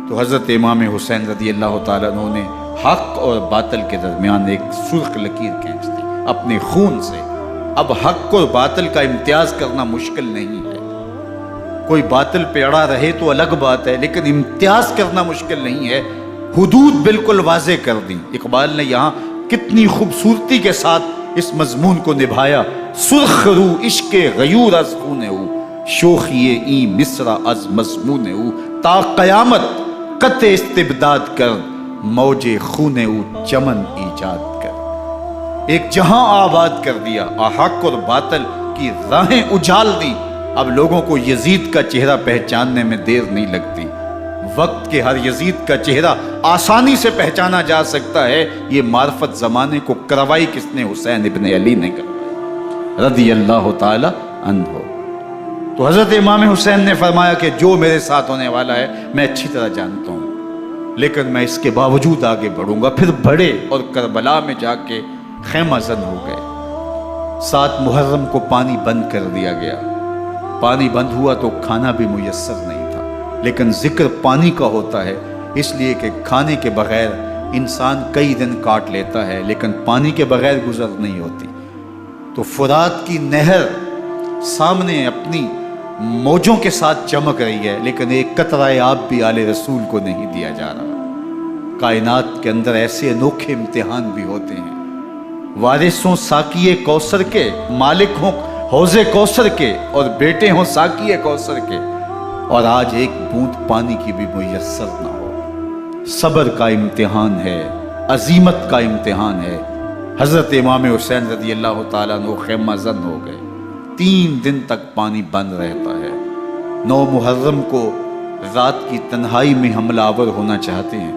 تو حضرت امام حسین رضی اللہ تعالیٰ عنہ نے حق اور باطل کے درمیان ایک سرخ لکیر کھینچ دی اپنے خون سے۔ اب حق اور باطل کا امتیاز کرنا مشکل نہیں ہے، کوئی باطل پہ اڑا رہے تو الگ بات ہے، لیکن امتیاز کرنا مشکل نہیں ہے۔ حدود بالکل واضح کر دی۔ اقبال نے یہاں کتنی خوبصورتی کے ساتھ اس مضمون کو نبھایا۔ سرخ رو عشق غیور از خون او، شوخی این مصرع از مضمون او، تا قیامت قطع استبداد کر، موج خون او چمن ایجاد کر۔ ایک جہاں آباد کر دیا، حق اور باطل کی راہیں اجال دی۔ اب لوگوں کو یزید کا چہرہ پہچاننے میں دیر نہیں لگتی، وقت کے ہر یزید کا چہرہ آسانی سے پہچانا جا سکتا ہے۔ یہ معرفت زمانے کو کروائی کس نے؟ حسین ابن علی نے کروائی رضی اللہ تعالی عنہ۔ تو حضرت امام حسین نے فرمایا کہ جو میرے ساتھ ہونے والا ہے میں اچھی طرح جانتا ہوں، لیکن میں اس کے باوجود آگے بڑھوں گا۔ پھر بڑھے اور کربلا میں جا کے خیمہ زن ہو گئے۔ 7 محرم کو پانی بند کر دیا گیا۔ پانی بند ہوا تو کھانا بھی میسر نہیں تھا، لیکن ذکر پانی کا ہوتا ہے اس لیے کہ کھانے کے بغیر انسان کئی دن کاٹ لیتا ہے، لیکن پانی کے بغیر گزر نہیں ہوتی۔ تو فرات کی نہر سامنے اپنی موجوں کے ساتھ چمک رہی ہے، لیکن ایک قطرہ آب بھی آل رسول کو نہیں دیا جا رہا۔ کائنات کے اندر ایسے انوکھے امتحان بھی ہوتے ہیں، وارثوں ساقی کوثر کے، مالک ہوں حوض کوثر کے، اور بیٹے ہوں ساقی کوثر کے، اور آج ایک بوند پانی کی بھی میسر نہ ہو۔ صبر کا امتحان ہے، عزیمت کا امتحان ہے۔ حضرت امام حسین رضی اللہ تعالیٰ عنہ خیمہ زن ہو گئے۔ 3 دن تک پانی بند رہتا ہے، 9 محرم کو رات کی تنہائی میں حملہ آور ہونا چاہتے ہیں،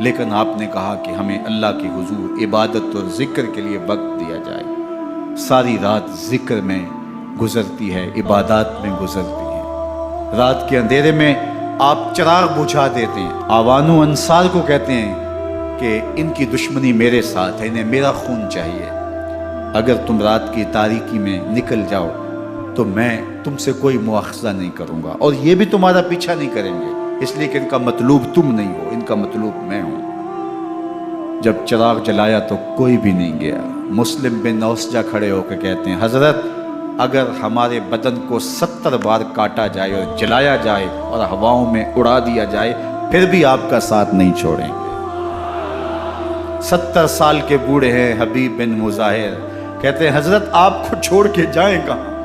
لیکن آپ نے کہا کہ ہمیں اللہ کے حضور عبادت اور ذکر کے لیے وقت دیا جائے۔ ساری رات ذکر میں گزرتی ہے، عبادات میں گزرتی ہے۔ رات کے اندھیرے میں آپ چراغ بجھا دیتے ہیں۔ آوان و انصار کو کہتے ہیں کہ ان کی دشمنی میرے ساتھ ہے، انہیں میرا خون چاہیے، اگر تم رات کی تاریکی میں نکل جاؤ تو میں تم سے کوئی مواخذہ نہیں کروں گا، اور یہ بھی تمہارا پیچھا نہیں کریں گے، اس لیے کہ ان کا مطلوب تم نہیں ہو، ان کا مطلوب میں ہوں۔ جب چراغ جلایا تو کوئی بھی نہیں گیا۔ مسلم بن نوسجہ کھڑے ہو کے کہتے ہیں، حضرت اگر ہمارے بدن کو 70 بار کاٹا جائے اور جلایا جائے اور ہواؤں میں اڑا دیا جائے پھر بھی آپ کا ساتھ نہیں چھوڑیں گے۔ 70 سال کے بوڑھے ہیں حبیب بن مظاہر، کہتے ہیں حضرت آپ کو چھوڑ کے جائیں کہاں،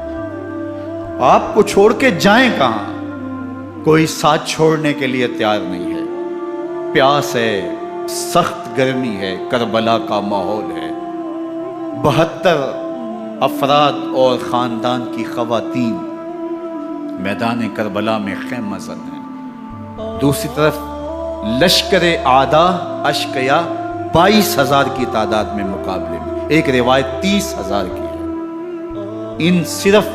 آپ کو چھوڑ کے جائیں کہاں، کوئی ساتھ چھوڑنے کے لیے تیار نہیں ہے، پیاس ہے، سخت گرمی ہے، کربلا کا ماحول ہے، 72 افراد اور خاندان کی خواتین میدان کربلا میں خیمہ زن ہیں۔ دوسری طرف لشکر اعداء اشقیا 22,000 کی تعداد میں مقابلے میں، ایک روایت 30,000 کی ہے۔ ان صرف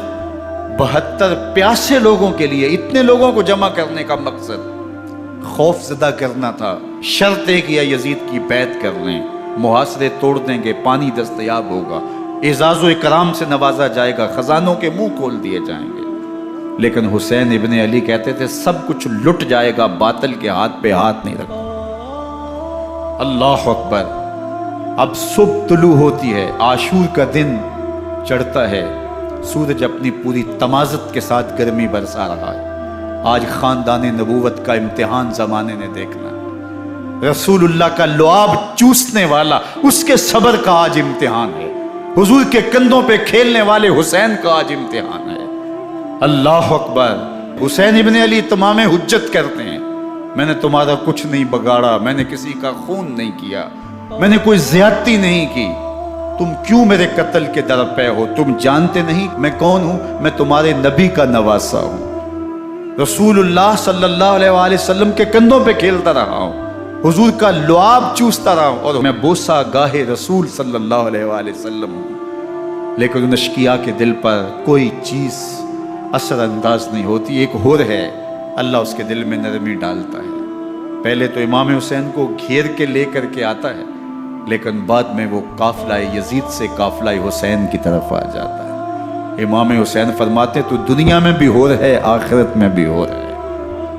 72 پیاسے لوگوں کے لیے اتنے لوگوں کو جمع کرنے کا مقصد خوف زدہ کرنا تھا۔ شرط ہے کہ یزید کی بیعت کر لیں، محاصرے توڑ دیں گے، پانی دستیاب ہوگا، اعزاز و اکرام سے نوازا جائے گا، خزانوں کے منہ کھول دیے جائیں گے۔ لیکن حسین ابن علی کہتے تھے سب کچھ لٹ جائے گا، باطل کے ہاتھ پہ ہاتھ نہیں رکھا۔ اللہ اکبر۔ اب صبح طلوع ہوتی ہے، عاشور کا دن چڑھتا ہے، سورج اپنی پوری تمازت کے ساتھ گرمی برسا رہا ہے۔ آج خاندان نبوت کا امتحان زمانے نے دیکھنا، رسول اللہ کا لعاب چوسنے والا اس کے صبر کا آج امتحان ہے، حضور کے کندھوں پہ کھیلنے والے حسین کا آج امتحان ہے۔ اللہ اکبر۔ حسین ابن علی تمام حجت کرتے ہیں، میں نے تمہارا کچھ نہیں بگاڑا، میں نے کسی کا خون نہیں کیا، میں نے کوئی زیادتی نہیں کی، تم کیوں میرے قتل کے در پہ ہو؟ تم جانتے نہیں میں کون ہوں؟ میں تمہارے نبی کا نواسا ہوں، رسول اللہ صلی اللہ علیہ وآلہ وسلم کے کندھوں پہ کھیلتا رہا ہوں، حضور کا لعاب چوستا رہا ہوں، اور میں بوسہ گاہے رسول صلی اللہ علیہ وآلہ وسلم ہوں۔ لیکن ان اشقیاء کے دل پر کوئی چیز اثر انداز نہیں ہوتی۔ ایک ہور ہے، اللہ اس کے دل میں نرمی ڈالتا ہے۔ پہلے تو امام حسین کو گھیر کے لے کر کے آتا ہے، لیکن بعد میں وہ قافلہ یزید سے قافلہ حسین کی طرف آ جاتا ہے۔ امام حسین فرماتے تو دنیا میں بھی ہور ہے، آخرت میں بھی ہور ہے،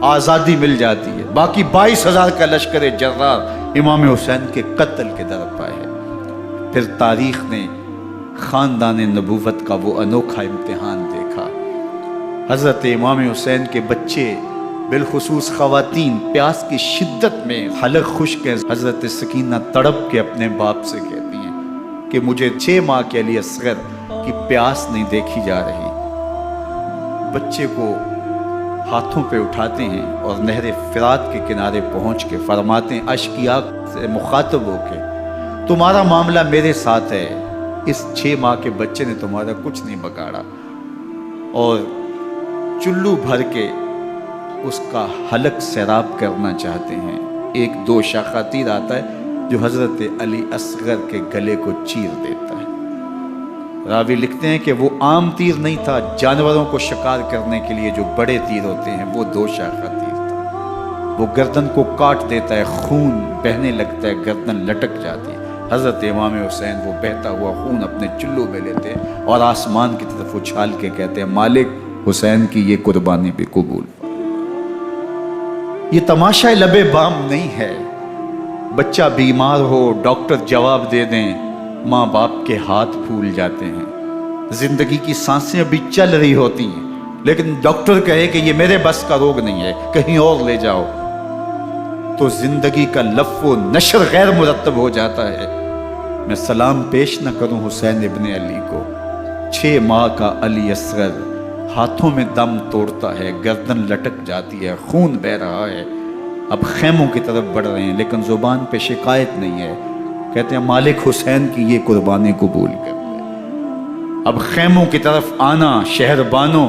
آزادی مل جاتی ہے۔ باقی 22,000 کا لشکر جرار امام حسین کے قتل کے در پہ ہے۔ پھر تاریخ نے خاندان نبوت کا وہ انوکھا امتحان دیکھا۔ حضرت امام حسین کے بچے بالخصوص خواتین پیاس کی شدت میں حلق خشک ہے۔ حضرت سکینہ تڑپ کے اپنے باپ سے کہتی ہیں کہ مجھے 6 ماہ کے علی اصغر کی پیاس نہیں دیکھی جا رہی۔ بچے کو ہاتھوں پہ اٹھاتے ہیں اور نہر فرات کے کنارے پہنچ کے فرماتے ہیں اشقیاء سے مخاطب ہو کے، تمہارا معاملہ میرے ساتھ ہے، اس 6 ماہ کے بچے نے تمہارا کچھ نہیں بگاڑا، اور چلو بھر کے اس کا حلق سیراب کرنا چاہتے ہیں۔ ایک دوشاخہ تیر آتا ہے جو حضرت علی اصغر کے گلے کو چیر دیتا ہے۔ راوی لکھتے ہیں کہ وہ عام تیر نہیں تھا، جانوروں کو شکار کرنے کے لیے جو بڑے تیر ہوتے ہیں وہ دوشاخہ تیر تھا۔ وہ گردن کو کاٹ دیتا ہے، خون بہنے لگتا ہے، گردن لٹک جاتی ہے۔ حضرت امام حسین وہ بہتا ہوا خون اپنے چلو میں لیتے ہیں اور آسمان کی طرف اچھال کے کہتے ہیں مالک حسین کی یہ قربانی بھی قبول۔ یہ تماشا لبے بام نہیں ہے، بچہ بیمار ہو ڈاکٹر جواب دے دیں، ماں باپ کے ہاتھ پھول جاتے ہیں، زندگی کی سانسیں ابھی چل رہی ہوتی ہیں، لیکن ڈاکٹر کہے کہ یہ میرے بس کا روگ نہیں ہے، کہیں اور لے جاؤ، تو زندگی کا لف و نشر غیر مرتب ہو جاتا ہے۔ میں سلام پیش نہ کروں حسین ابن علی کو، 6 ماہ کا علی اصغر ہاتھوں میں دم توڑتا ہے، گردن لٹک جاتی ہے، خون بہ رہا ہے، اب خیموں کی طرف بڑھ رہے ہیں، لیکن زبان پہ شکایت نہیں ہے، کہتے ہیں مالک حسین کی یہ قربانی قبول کر لے۔ اب خیموں کی طرف آنا، شہر بانوں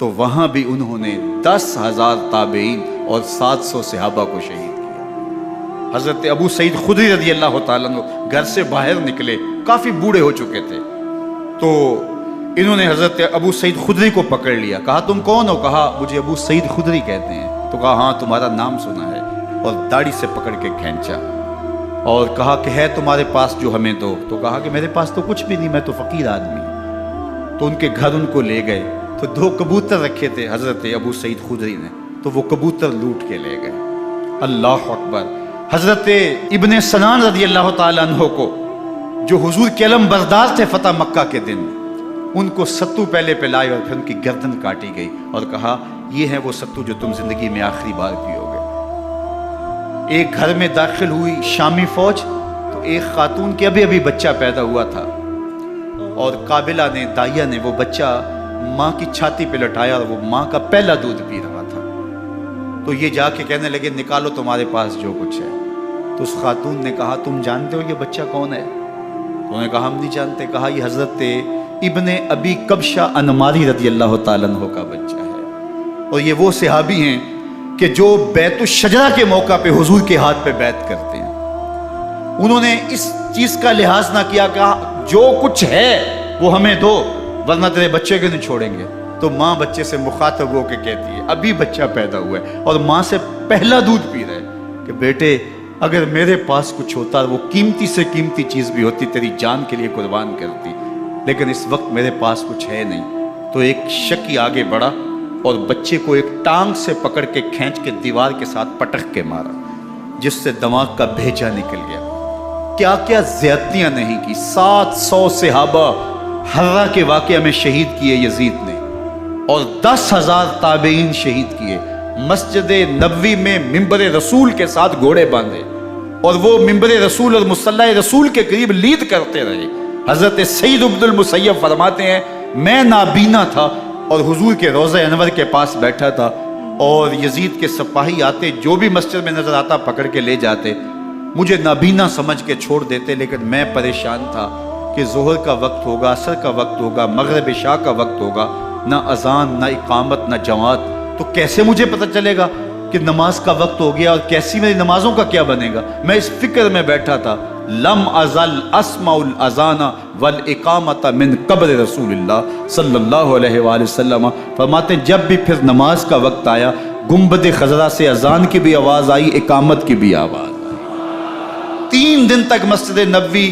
تو وہاں بھی انہوں نے 10,000 تابعین اور 700 صحابہ کو شہید کیا۔ حضرت ابو سعید خدری رضی اللہ تعالیٰ عنہ گھر سے باہر نکلے، کافی بوڑھے ہو چکے تھے، تو انہوں نے حضرت ابو سعید خدری کو پکڑ لیا، کہا تم کون ہو؟ کہا مجھے ابو سعید خدری کہتے ہیں۔ تو کہا ہاں تمہارا نام سنا ہے، اور داڑھی سے پکڑ کے کھینچا اور کہا کہ ہے تمہارے پاس جو ہمیں دو؟ تو کہا کہ میرے پاس تو کچھ بھی نہیں، میں تو فقیر آدمی ہوں۔ تو ان کے گھر ان کو لے گئے، تو 2 کبوتر رکھے تھے حضرت ابو سعید خدری نے، تو وہ کبوتر لوٹ کے لے گئے۔ اللہ اکبر۔ حضرت ابن سنان رضی اللہ تعالیٰ عنہ کو، جو حضور کے علم بردار تھے فتح مکہ کے دن، ان کو ستو پہلے پلائے اور پھر ان کی گردن کاٹی گئی اور کہا یہ ہے وہ ستو جو تم زندگی میں آخری بار پیو گے۔ ایک گھر میں داخل ہوئی شامی فوج، تو ایک خاتون کے ابھی ابھی بچہ پیدا ہوا تھا، اور قابلہ نے، دائیا نے وہ بچہ ماں کی چھاتی پہ لٹایا اور وہ ماں کا پہلا دودھ پی رہا تھا۔ تو یہ جا کے کہنے لگے نکالو تمہارے پاس جو کچھ ہے۔ تو اس خاتون نے کہا تم جانتے ہو یہ بچہ کون ہے؟ انہوں نے کہا ہم نہیں جانتے۔ کہا یہ حضرت ابن ابی کبشہ انماری رضی اللہ تعالیٰ عنہ کا بچہ ہے، اور یہ وہ صحابی ہیں کہ جو بیت الشجرہ کے موقع پہ حضور کے ہاتھ پہ بیعت کرتے ہیں۔ انہوں نے اس چیز کا لحاظ نہ کیا، کہا جو کچھ ہے وہ ہمیں دو ورنہ تیرے بچے کو نہیں چھوڑیں گے۔ تو ماں بچے سے مخاطب ہو کے کہتی ہے، ابھی بچہ پیدا ہوا ہے اور ماں سے پہلا دودھ پی رہے، کہ بیٹے اگر میرے پاس کچھ ہوتا، وہ قیمتی سے قیمتی چیز بھی ہوتی، تیری جان کے لیے قربان کرتی، لیکن اس وقت میرے پاس کچھ ہے نہیں۔ تو ایک شکی آگے بڑھا اور بچے کو ایک ٹانگ سے پکڑ کے کھینچ کے دیوار کے ساتھ پٹک کے مارا، جس سے دماغ کا بھیجا نکل گیا۔ کیا کیا زیادتیاں نہیں کی۔ 700 صحابہ حرہ کے واقعہ میں شہید کیے یزید نے، اور 10,000 تابعین شہید کیے۔ مسجد نبوی میں ممبر رسول کے ساتھ گھوڑے باندھے، اور وہ ممبر رسول اور مصلی رسول کے قریب لید کرتے رہے۔ حضرت سعید عبد المسیب فرماتے ہیں میں نابینا تھا اور حضور کے روضہ انور کے پاس بیٹھا تھا، اور یزید کے سپاہی آتے، جو بھی مسجد میں نظر آتا پکڑ کے لے جاتے، مجھے نابینا سمجھ کے چھوڑ دیتے، لیکن میں پریشان تھا کہ ظہر کا وقت ہوگا، عصر کا وقت ہوگا، مغرب عشاء کا وقت ہوگا، نہ اذان نہ اقامت نہ جماعت، تو کیسے مجھے پتہ چلے گا کہ نماز کا وقت ہو گیا، اور کیسی میری نمازوں کا کیا بنے گا؟ میں اس فکر میں بیٹھا تھا۔ لم ازل اسمع الاذان والاقامت من قبر رسول اللہ صلی اللہ علیہ وآلہ وسلم۔ فرماتے ہیں جب بھی پھر نماز کا وقت آیا، گنبد خضرا سے اذان کی بھی آواز آئی، اقامت کی بھی آواز آئی۔ 3 دن تک مسجد نبوی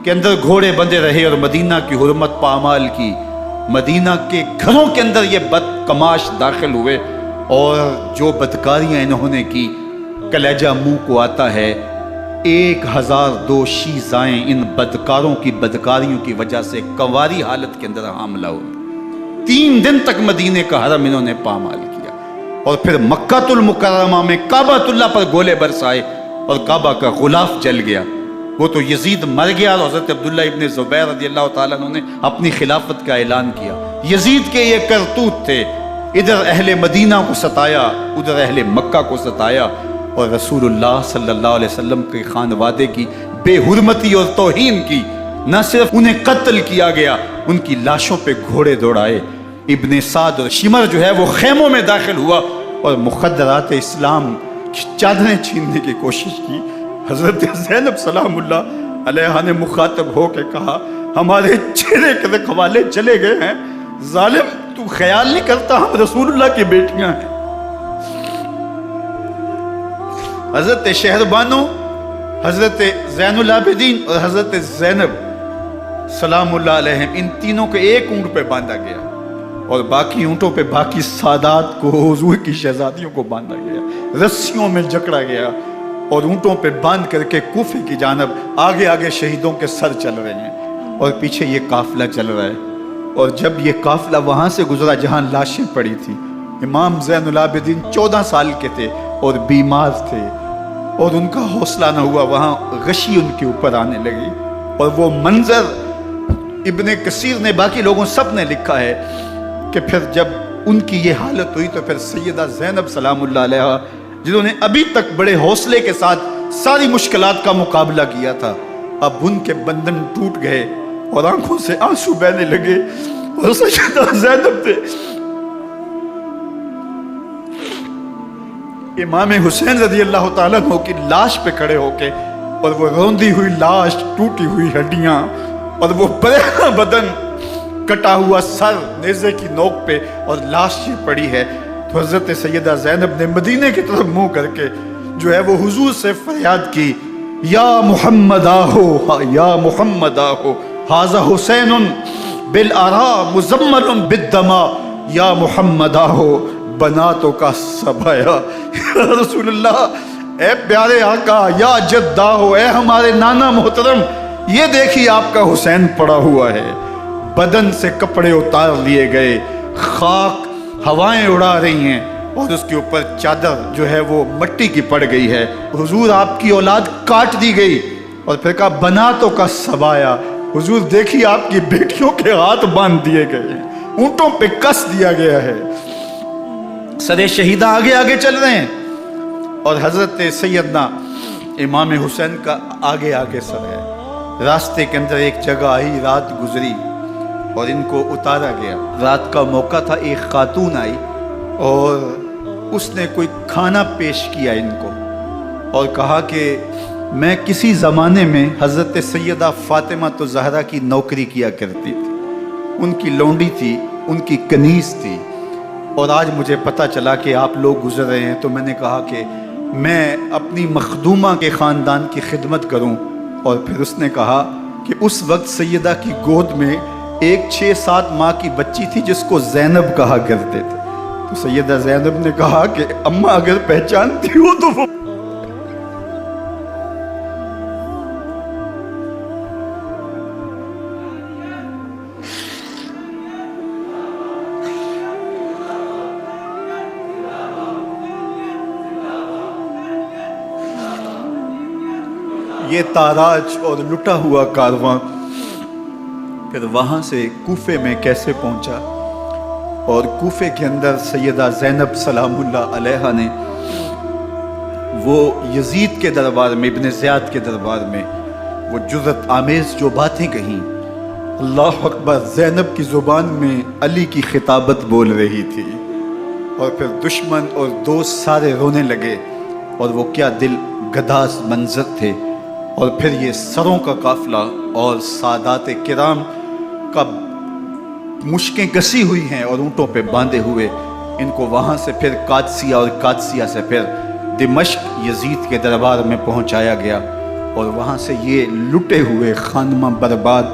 کے اندر گھوڑے بندے رہے اور مدینہ کی حرمت پامال کی۔ مدینہ کے گھروں کے اندر یہ بدکماش داخل ہوئے، اور جو بدکاریاں انہوں نے کی کلیجہ منہ کو آتا ہے۔ 1002 شیزائیں ان بدکاروں کی بدکاریوں کی وجہ سے کنواری حالت کے اندر حاملہ ہوئی۔ 3 دن تک مدینے کا حرم انہوں نے پامال کیا، اور پھر مکہ المکرمہ میں کعبہ اللہ پر گولے برسائے اور کعبہ کا غلاف جل گیا۔ وہ تو یزید مر گیا، اور حضرت عبداللہ ابن زبیر رضی اللہ تعالیٰ عنہ نے اپنی خلافت کا اعلان کیا۔ یزید کے یہ کرتوت تھے، ادھر اہل مدینہ کو ستایا، ادھر اہل مکہ کو ستایا، اور رسول اللہ صلی اللہ علیہ وسلم کے خانوادے کی بے حرمتی اور توہین کی۔ نہ صرف انہیں قتل کیا گیا، ان کی لاشوں پہ گھوڑے دوڑائے۔ ابن سعد اور شمر جو ہے وہ خیموں میں داخل ہوا اور مخدرات اسلام کی چادریں چھیننے کی کوشش کی۔ حضرت زینب سلام اللہ علیہ نے مخاطب ہو کے کہا ہمارے چہرے کے رکھوالے چلے گئے ہیں، ظالم تو خیال نہیں کرتا ہم رسول اللہ کی بیٹیاں ہیں۔ حضرت شہربانو، حضرت زین العابدین اور حضرت زینب سلام اللہ علیہ، ان تینوں کے ایک اونٹ پہ باندھا گیا، اور باقی اونٹوں پہ باقی سادات کو، حضور کی شہزادیوں کو باندھا گیا، رسیوں میں جکڑا گیا، اور اونٹوں پہ باندھ کر کے کوفے کی جانب آگے آگے شہیدوں کے سر چل رہے ہیں، اور پیچھے یہ قافلہ چل رہا ہے۔ اور جب یہ قافلہ وہاں سے گزرا جہاں لاشیں پڑی تھی، امام زین العابدین 14 سال کے تھے اور بیمار تھے، اور ان کا حوصلہ نہ ہوا، وہاں غشی ان کے اوپر آنے لگی، اور وہ منظر ابن کثیر نے، باقی لوگوں سب نے لکھا ہے کہ پھر جب ان کی یہ حالت ہوئی تو پھر سیدہ زینب سلام اللہ علیہ، جنہوں نے ابھی تک بڑے حوصلے کے ساتھ ساری مشکلات کا مقابلہ کیا تھا، اب ان کے بندن ٹوٹ گئے اور آنکھوں سے آنسو بہنے لگے، اور سیدہ زینب نے امام حسین رضی اللہ تعالیٰ عنہ کی لاش پہ کھڑے ہو کے، اور وہ روندی ہوئی لاش، ٹوٹی ہوئی ہڈیاں، اور وہ برینا بدن، کٹا ہوا سر نیزے کی نوک پہ، اور لاش یہ پڑی ہے، تو حضرت سیدہ زینب نے مدینے کی طرف منہ کر کے جو ہے وہ حضور سے فریاد کی، یا محمد آہو، یا محمد آہو، ھذا حسین بالآراء مزمل بالدما، یا محمد آہو بناتوں کا سبایا۔ یا رسول اللہ، اے پیارے آقا، یا جدہ ہو، اے ہمارے نانا محترم، یہ دیکھیے آپ کا حسین پڑا ہوا ہے، بدن سے کپڑے اتار لیے گئے، خاک ہوائیں اڑا رہی ہیں، اور اس کے اوپر چادر جو ہے وہ مٹی کی پڑ گئی ہے۔ حضور آپ کی اولاد کاٹ دی گئی، اور پھر کہا بناتوں کا سبایا، حضور دیکھیے آپ کی بیٹیوں کے ہاتھ باندھ دیے گئے ہیں، اونٹوں پہ کس دیا گیا ہے، سرے شہیدہ آگے آگے چل رہے ہیں، اور حضرت سیدنا امام حسین کا آگے آگے سر ہے۔ راستے کے اندر ایک جگہ آئی، رات گزری اور ان کو اتارا گیا۔ رات کا موقع تھا، ایک خاتون آئی اور اس نے کوئی کھانا پیش کیا ان کو، اور کہا کہ میں کسی زمانے میں حضرت سیدہ فاطمہ تو زہرا کی نوکری کیا کرتی تھی، ان کی لونڈی تھی، ان کی کنیز تھی، اور آج مجھے پتہ چلا کہ آپ لوگ گزر رہے ہیں، تو میں نے کہا کہ میں اپنی مخدومہ کے خاندان کی خدمت کروں۔ اور پھر اس نے کہا کہ اس وقت سیدہ کی گود میں ایک 6-7 ماہ کی بچی تھی جس کو زینب کہا کرتے تھے، تو سیدہ زینب نے کہا کہ اماں اگر پہچانتی ہو تو وہ یہ تاراج اور لٹا ہوا کارواں پھر وہاں سے کوفے میں کیسے پہنچا، اور کوفے کے اندر سیدہ زینب سلام اللہ علیہا نے وہ یزید کے دربار میں، ابن زیاد کے دربار میں وہ جرأت آمیز جو باتیں کہیں، اللہ اکبر، زینب کی زبان میں علی کی خطابت بول رہی تھی، اور پھر دشمن اور دوست سارے رونے لگے، اور وہ کیا دل گداز منظر تھے۔ اور پھر یہ سروں کا قافلہ اور سادات کرام کا مشکیں کسی ہوئی ہیں اور اونٹوں پہ باندھے ہوئے، ان کو وہاں سے پھر قادسیہ، اور قادسیہ سے پھر دمشق یزید کے دربار میں پہنچایا گیا، اور وہاں سے یہ لٹے ہوئے خانمہ برباد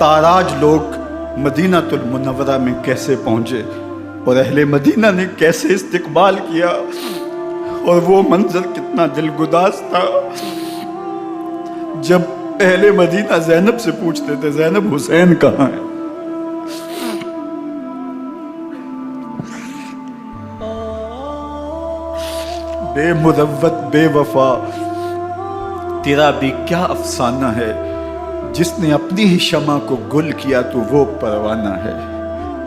تاراج لوگ مدینہ المنورہ میں کیسے پہنچے، اور اہل مدینہ نے کیسے استقبال کیا، اور وہ منظر کتنا دل گداز تھا جب اہل مدینہ زینب سے پوچھتے تھے زینب حسین کہاں ہے؟ بے مروت بے وفا تیرا بھی کیا افسانہ ہے، جس نے اپنی ہی شمع کو گل کیا تو وہ پروانہ ہے۔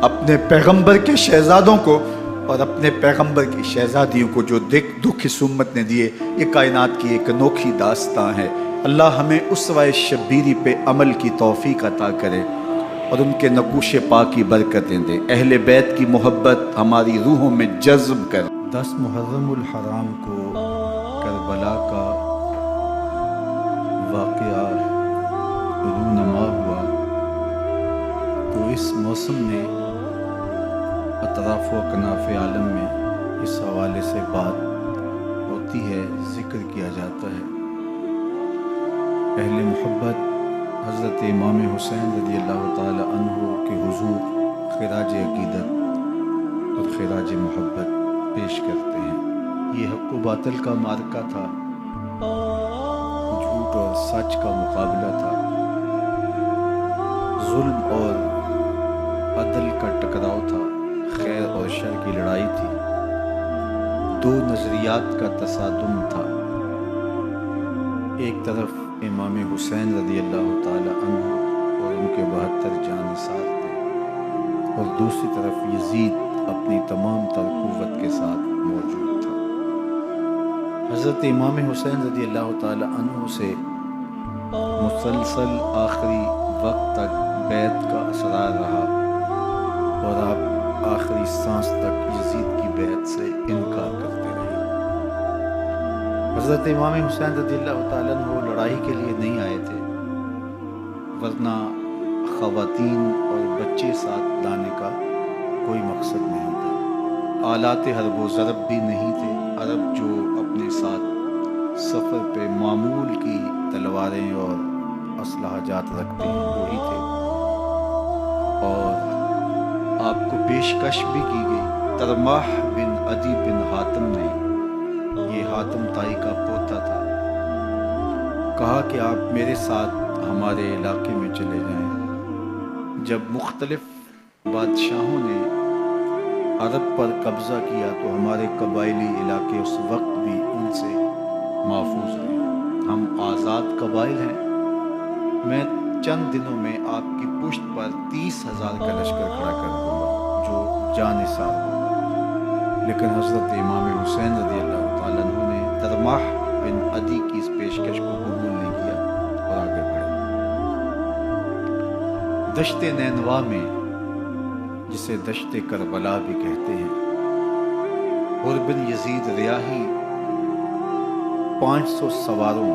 اپنے پیغمبر کے شہزادوں کو اور اپنے پیغمبر کی شہزادیوں کو جو دکھ اس امت نے دیے، یہ کائنات کی ایک انوکھی داستان ہے۔ اللہ ہمیں اسوہ شبیری پہ عمل کی توفیق عطا کرے اور ان کے نقوش پاک کی برکتیں دے، اہل بیت کی محبت ہماری روحوں میں جذب کر۔ 10 محرم الحرام کو کربلا کا واقعہ رونما ہوا، تو اس موسم میں اطراف و اکناف عالم میں اس حوالے سے بات ہوتی ہے، ذکر کیا جاتا ہے۔ اہل محبت حضرت امام حسین رضی اللہ تعالی عنہ کے حضور خراج عقیدت اور خراج محبت پیش کرتے ہیں۔ یہ حق و باطل کا معرکہ تھا، جھوٹ اور سچ کا مقابلہ تھا، ظلم اور عدل کا ٹکراؤ تھا، خیر اور شر کی لڑائی تھی، دو نظریات کا تصادم تھا۔ ایک طرف امام حسین رضی اللہ تعالی عنہ اور ان کے 72 جانثار تھے، اور دوسری طرف یزید اپنی تمام تر قوت کے ساتھ موجود تھا۔ حضرت امام حسین رضی اللہ تعالی عنہ سے مسلسل آخری وقت تک بیعت کا اثرار رہا، اور آپ آخری سانس تک یزید کی بیعت سے انکار کرتے رہے۔ حضرت امام حسین رضی اللہ تعالیٰ عنہ لڑائی کے لیے نہیں آئے تھے، ورنہ خواتین اور بچے ساتھ لانے کا کوئی مقصد نہیں تھا۔ آلات حرب و ضرب بھی نہیں تھے۔ عرب جو اپنے ساتھ سفر پہ معمول کی تلواریں اور اسلحہ جات رکھتے ہیں وہی تھے، اور آپ کو پیشکش بھی کی گئی۔ ترماح بن عدی بن حاتم نے، یہ حاتم تائی کا پوتا تھا، کہا کہ آپ میرے ساتھ ہمارے علاقے میں چلے جائیں۔ جب مختلف بادشاہوں نے عرب پر قبضہ کیا تو ہمارے قبائلی علاقے اس وقت بھی ان سے محفوظ رہے۔ ہم آزاد قبائل ہیں۔ میں چند دنوں میں آپ کی پشت پر 30,000 کا لشکر کھڑا کر دوں گا جو جانثار ہوگا۔ لیکن حضرت امام حسین رضی اللہ تعالیٰ عنہ نے ترماح بن عدی کی اس پیشکش کو قبول نہیں کیا اور آگے بڑھے۔ دشت نینوا میں، جسے دشت کربلا بھی کہتے ہیں، حر بن یزید ریاحی 500 سواروں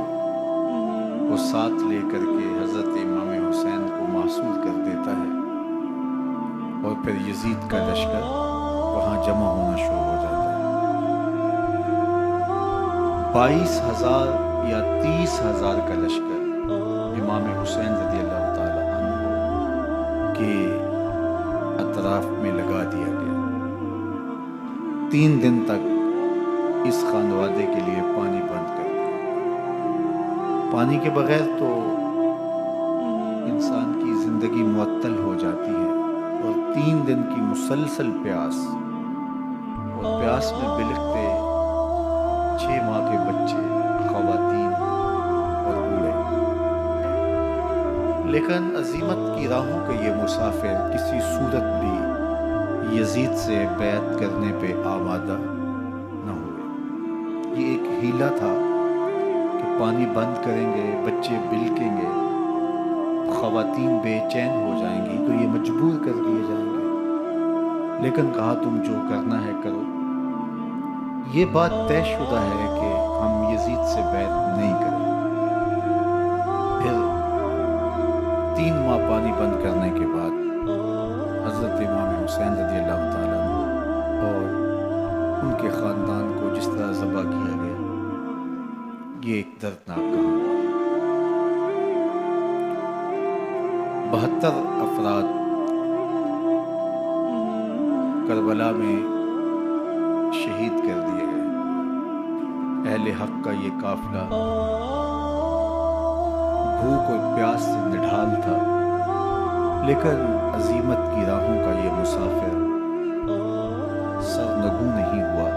کو ساتھ لے کر کے حضرت امام حسین کو محصور کر دیتا ہے، اور پھر یزید کا لشکر وہاں جمع ہونا شروع ہو جاتا ہے۔ 22,000 یا 30,000 کا لشکر امام حسین رضی اللہ تعالی عنہ کے اطراف میں لگا دیا گیا۔ 3 دن تک اس خانوادے کے لیے پانی بند کر دیا۔ پانی کے بغیر تو انسان کی زندگی معطل ہو جاتی ہے، اور 3 دن کی مسلسل پیاس، اور پیاس میں بلکتے 6 ماہ کے بچے، خواتین اور بوڑھے۔ لیکن عزیمت کی راہوں کے یہ مسافر کسی صورت بھی یزید سے بیعت کرنے پہ آمادہ نہ ہوئے۔ یہ ایک ہیلا تھا کہ پانی بند کریں گے، بچے بلکیں گے، خواتین بے چین ہو جائیں گی تو یہ مجبور کر دیے جائیں گے۔ لیکن کہا تم جو کرنا ہے کرو۔ یہ بات طے شدہ ہے کہ ہم یزید سے بیعت نہیں کریں۔ پھر 3 ماہ پانی بند کرنے کے بعد حضرت امام حسین رضی اللہ تعالیٰ عنہ اور ان کے خاندان کو جس طرح ذبح کیا گیا، یہ ایک دردناک کہانی ہے۔ 72 افراد کربلا میں شہید کر دیے گئے۔ اہل حق کا یہ قافلہ بھوک اور پیاس سے نڈھال تھا، لیکن عزیمت کی راہوں کا یہ مسافر سرنگوں نہیں ہوا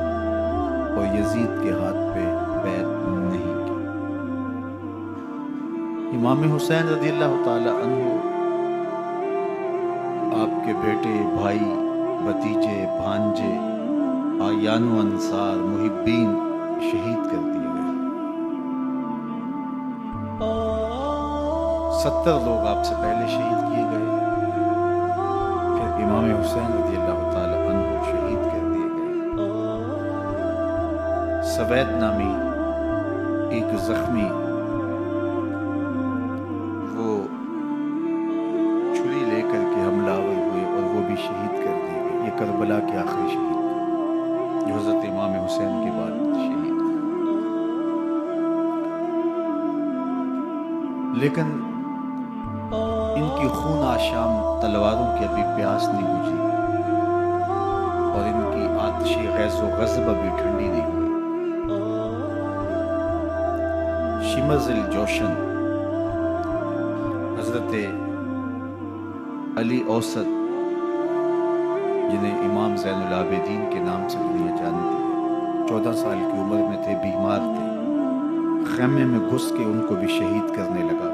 اور یزید کے ہاتھ پہ بیعت نہیں کی۔ امام حسین رضی اللہ تعالی عنہ آپ کے بیٹے، بھائی، بھتیجے، بھانجے، آیان و انصار، محبین شہید کر دیے گئے۔ 70 لوگ آپ سے پہلے شہید کیے گئے، پھر امام حسین رضی اللہ تعالی عنہ شہید کر دیے گئے۔ سوید نامی ایک زخمی، وہ چھری لے کر کے حملہ آور ہوئے اور وہ بھی شہید کر دیے گئے۔ یہ کربلا کے آخری شہید جو حضرت امام حسین کے بعد شہید ہوئے۔ لیکن ان کی خون آشام تلواروں کی ابھی پیاس نہیں بجھی، اور ان کی آتش غیظ و غضب ابھی ٹھنڈی نہیں ہوئی۔ شمز الجوشن حضرت علی اوسط، جنہیں امام زین العابدین کے نام سے دنیا جانتی ہے، 14 سال کی عمر میں تھے، بیمار تھے، خیمے میں گھس کے ان کو بھی شہید کرنے لگا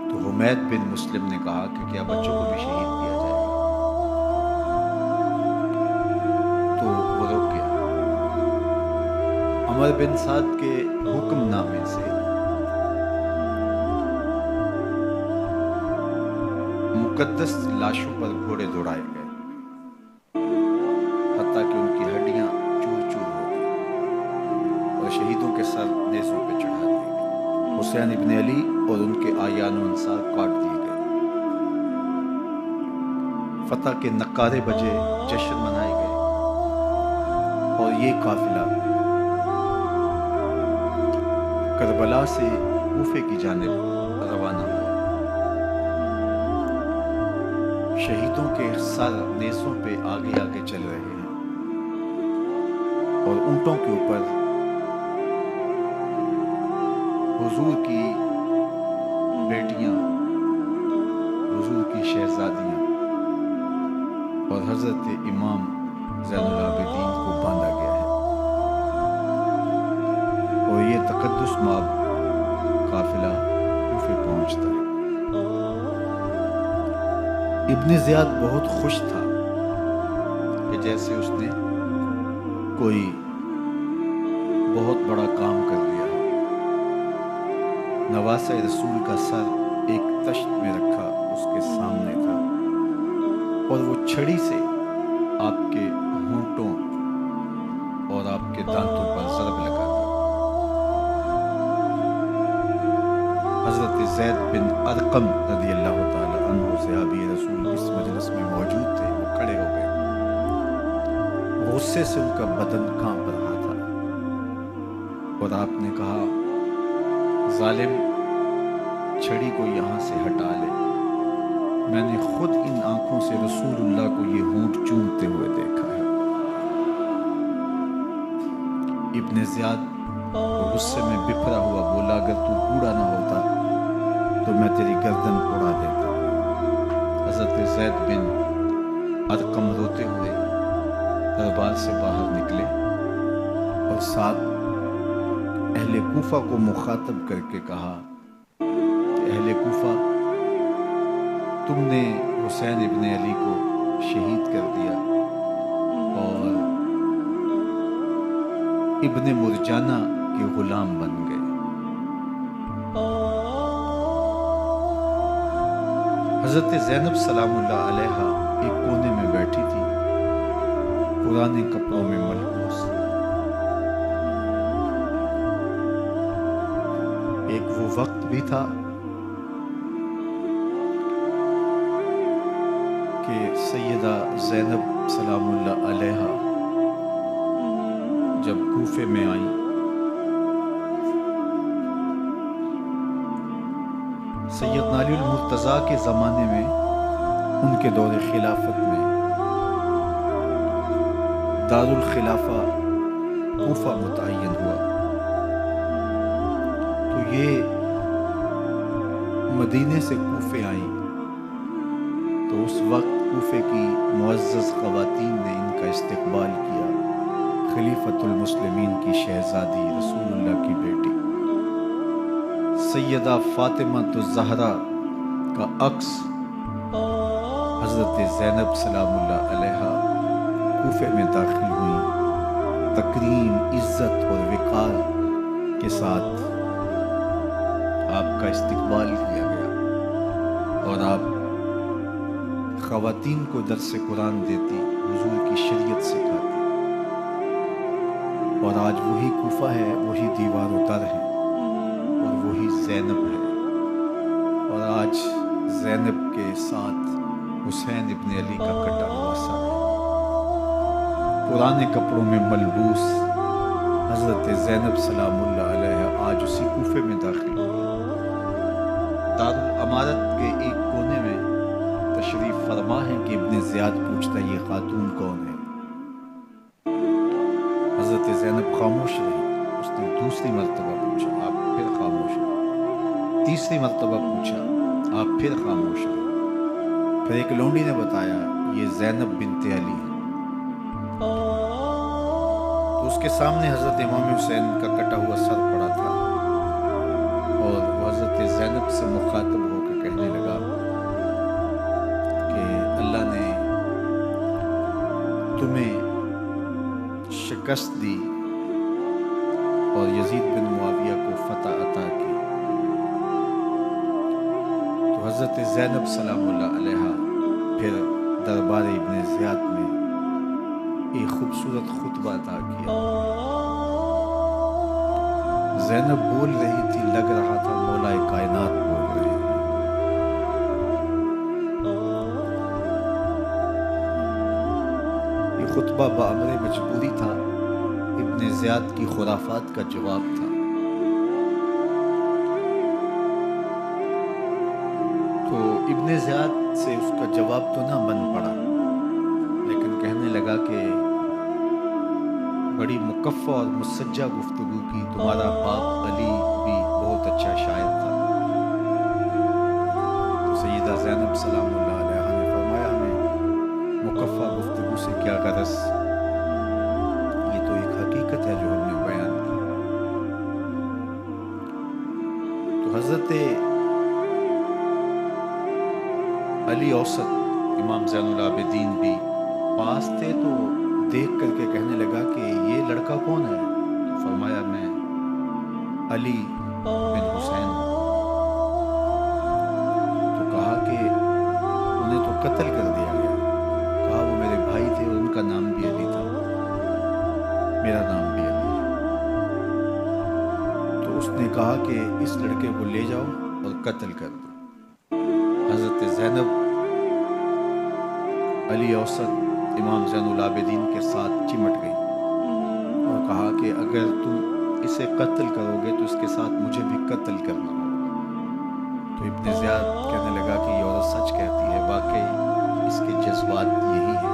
تو حمید بن مسلم نے کہا کہ کیا بچوں کو بھی شہید کیا جائے گا؟ تو وہ رک گیا۔ عمر بن سعد کے حکم نامے سے مقدس لاشوں پر گھوڑے دوڑائے گئے، حتیٰ کہ ان کی ہڈیاں چور چور ہو گئی، اور شہیدوں کے نیزوں پہ چڑھا دیے گئے۔ حسین ابن علی اور ان کے آیان و انصار کاٹ دیے گئے۔ فتح کے نقارے بجے، جشن منائے گئے، اور یہ قافلہ کربلا سے کوفے کی جانب روانہ ہوا۔ شہیدوں کے سر نیزوں پہ آگے آگے چل رہے ہیں، اور اونٹوں کے اوپر حضور کی بیٹیاں، حضور کی شہزادیاں اور حضرت امام زین العابدین کو باندھا گیا ہے، اور یہ تقدس مآب قافلہ کوفے پہنچتا ہے۔ ابن زیاد بہت خوش تھا کہ جیسے اس نے کوئی بہت بڑا کام کر لیا ہے۔ نواسہ رسول کا سر ایک تشت میں رکھا اس کے سامنے تھا، اور وہ چھڑی سے آپ کے ہونٹوں اور آپ کے دانتوں پر ضرب لگاتا۔ حضرت زید بن ارقم رضی اللہ تعالی عنہ صحابی رسول اس مجلس میں موجود تھے۔ وہ کھڑے ہو گئے، غصے سے ان کا بدن کانپ رہا تھا، اور آپ نے کہا، ظالم، چھڑی کو یہاں سے ہٹا لے، میں نے خود ان آنکھوں سے رسول اللہ کو یہ ہونٹ چومتے ہوئے دیکھا ہے۔ ابن زیاد غصے میں بپھرا ہوا بولا، اگر تو بوڑھا نہ ہوتا تو میں تیری گردن اڑا دیتا۔ حضرت زید بن ارقم روتے ہوئے دربار سے باہر نکلے، اور ساتھ اہل کوفہ کو مخاطب کر کے کہا کہ اہل کوفہ، تم نے حسین ابن علی کو شہید کر دیا، اور ابن مرجانہ کے غلام بن گئے۔ حضرت زینب سلام اللہ علیہا ایک کونے میں بیٹھی تھی، پرانے کپڑوں میں ملبوس۔ ایک وہ وقت بھی تھا کہ سیدہ زینب سلام اللہ علیہا جب کوفے میں آئیں، سیدنا علی المرتضیٰ کے زمانے میں ان کے دور خلافت میں دارالخلافہ کوفہ متعین ہوا، تو یہ مدینے سے کوفے آئیں، تو اس وقت کوفے کی معزز خواتین نے ان کا استقبال کیا۔ خلیفۃ المسلمین کی شہزادی، رسول اللہ کی بیٹی سیدہ فاطمہ الزہرا کا عکس حضرت زینب سلام اللہ علیہا کوفے میں داخل ہوئی، تکریم، عزت اور وقار کے ساتھ آپ کا استقبال کیا گیا، اور آپ خواتین کو درس قرآن دیتی، حضور کی شریعت سکھاتی، اور آج وہی کوفہ ہے، وہی دیوار و در ہے، اور وہی زینب ہے، اور آج زینب کے ساتھ حسین ابن علی کا کٹا ہوا سر ہے۔ پرانے کپڑوں میں ملبوس حضرت زینب سلام اللہ علیہ آج اسی کوفے میں داخل ہوئی۔ دارالامارت کے ایک کونے میں تشریف فرما ہے کہ ابن زیاد پوچھتا یہ خاتون کون ہے؟ حضرت زینب خاموش رہی۔ اس نے دوسری مرتبہ پوچھا، آپ پھر خاموش رہے۔ تیسری مرتبہ پوچھا، آپ پھر خاموش رہے۔ پھر ایک لونڈی نے بتایا یہ زینب بنت علی ہے۔ تو اس کے سامنے حضرت امام حسین کا کٹا ہوا سر پڑا تھا، اور وہ حضرت زینب سے مخاطب ہو کے کہنے لگا کہ اللہ نے تمہیں شکست دی اور یزید بن معاویہ کو فتح عطا کی۔ تو حضرت زینب سلام اللہ علیہا پھر دربار ابن زیاد میں ایک خوبصورت خطبہ عطا کیا، زینب بول رہی تھی، لگ رہا تھا مولا کائنات بول رہے ہیں۔ یہ خطبہ بامر مجبوری تھا، ابن زیاد کی خرافات کا جواب تھا۔ تو ابن زیاد سے اس کا جواب تو نہ بن پڑا، لیکن کہنے لگا کہ بڑی مکفہ اور مسجع گفتگو کی، تمہارا باپ علی بھی بہت اچھا شاعر تھا۔ تو سیدہ زینب سلام اللہ علیہا نے فرمایا، ہمیں مکفہ گفتگو سے کیا غرض، یہ تو ایک حقیقت ہے جو ہم نے بیان کی۔ تو حضرت علی اوسط امام زین العابدین بھی پاس تھے، تو دیکھ کر کے کہنے لگا کہ یہ لڑکا کون ہے؟ تو فرمایا میں علی بن حسین ہوں۔ تو کہا کہ انہیں تو قتل کر دیا گیا۔ کہا وہ میرے بھائی تھے اور ان کا نام بھی علی تھا، میرا نام بھی علی ہے۔ تو اس نے کہا کہ اس لڑکے کو لے جاؤ اور قتل کر دو۔ حضرت زینب علی اوسط امام زین العابدین کے ساتھ چمٹ گئی اور کہا کہ اگر تم اسے قتل کرو گے تو اس کے ساتھ مجھے بھی قتل کرنا ہوگا۔ تو ابن زیاد کہنے لگا کہ یہ عورت سچ کہتی ہے، واقعی اس کے جذبات یہی ہیں۔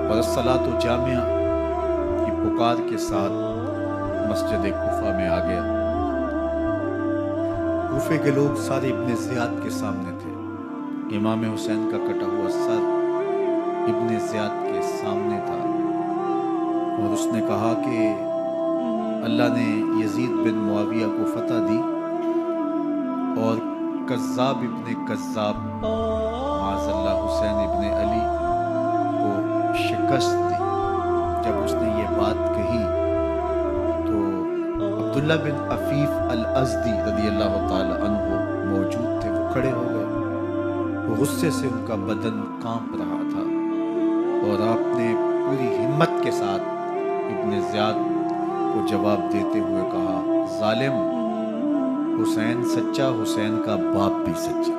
اور الصلاۃ جامعہ کی پکار کے ساتھ مسجد کوفہ میں آ گیا۔ کوفے کے لوگ سارے ابن زیاد کے سامنے تھے۔ امام حسین کا کٹا ہوا سر ابن زیاد کے سامنے تھا، اور اس نے کہا کہ اللہ نے یزید بن معاویہ کو فتح دی اور کذاب ابن کذاب معاذ اللہ حسین ابن علی کو شکست دی۔ جب اس نے یہ بات کہی تو عبداللہ بن عفیف الازدی رضی اللہ تعالی عنہ موجود تھے، وہ کھڑے ہو گئے۔ غصے سے ان کا بدن کانپ رہا تھا، اور آپ نے پوری ہمت کے ساتھ ابن زیاد کو جواب دیتے ہوئے کہا، ظالم، حسین سچا، حسین کا باپ بھی سچا،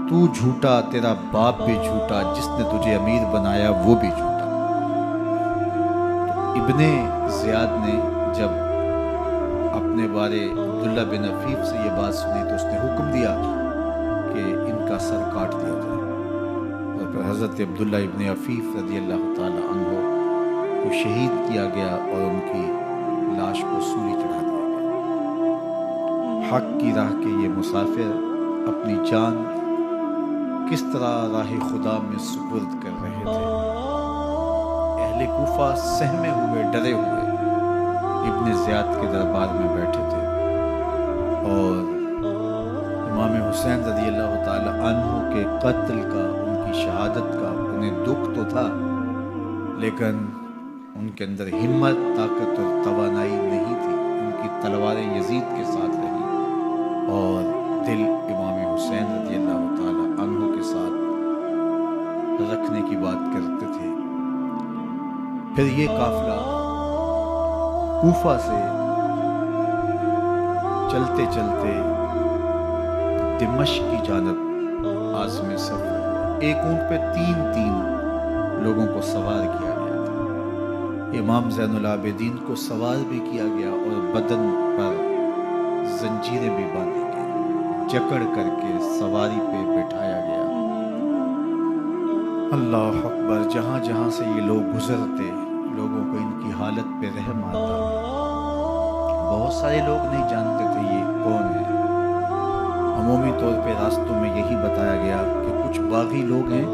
تو جھوٹا، تیرا باپ بھی جھوٹا، جس نے تجھے امیر بنایا وہ بھی جھوٹا۔ تو ابن زیاد نے جب اپنے بارے عبداللہ بن عفیف سے یہ بات سنی تو اس نے حکم دیا کہ ان کا سر کاٹ دیا جائے، اور پھر حضرت عبداللہ ابن عفیف رضی اللہ تعالی عنہ کو شہید کیا گیا اور ان کی لاش کو سولی چڑھا دیا گیا۔ حق کی راہ کے یہ مسافر اپنی جان کس طرح راہ خدا میں سپرد کر رہے تھے۔ اہل کوفہ سہمے ہوئے، ڈرے ہوئے ابن زیاد کے دربار میں بیٹھے تھے، اور امام حسین رضی اللہ تعالی عنہ کے قتل کا، ان کی شہادت کا انہیں دکھ تو تھا، لیکن ان کے اندر ہمت، طاقت اور توانائی نہیں تھی۔ ان کی تلواریں یزید کے ساتھ رہی اور دل امام حسین رضی اللہ تعالی عنہ کے ساتھ رکھنے کی بات کرتے تھے۔ پھر یہ قافلہ کوفہ سے چلتے چلتے دمشق کی جانب عازم سفر ہوا۔ ایک اونٹ پہ تین لوگوں کو سوار کیا گیا تھا۔ امام زین العابدین کو سوار بھی کیا گیا اور بدن پر زنجیریں بھی باندھی گئی، جکڑ کر کے سواری پہ بٹھایا گیا۔ اللہ اکبر! جہاں جہاں سے یہ لوگ گزرتے، لوگوں کو ان کی حالت پہ رحم آتا۔ بہت سارے لوگ نہیں جانتے تھے یہ کون ہے۔ عمومی طور پہ راستوں میں یہی بتایا گیا کہ کچھ باغی لوگ ہیں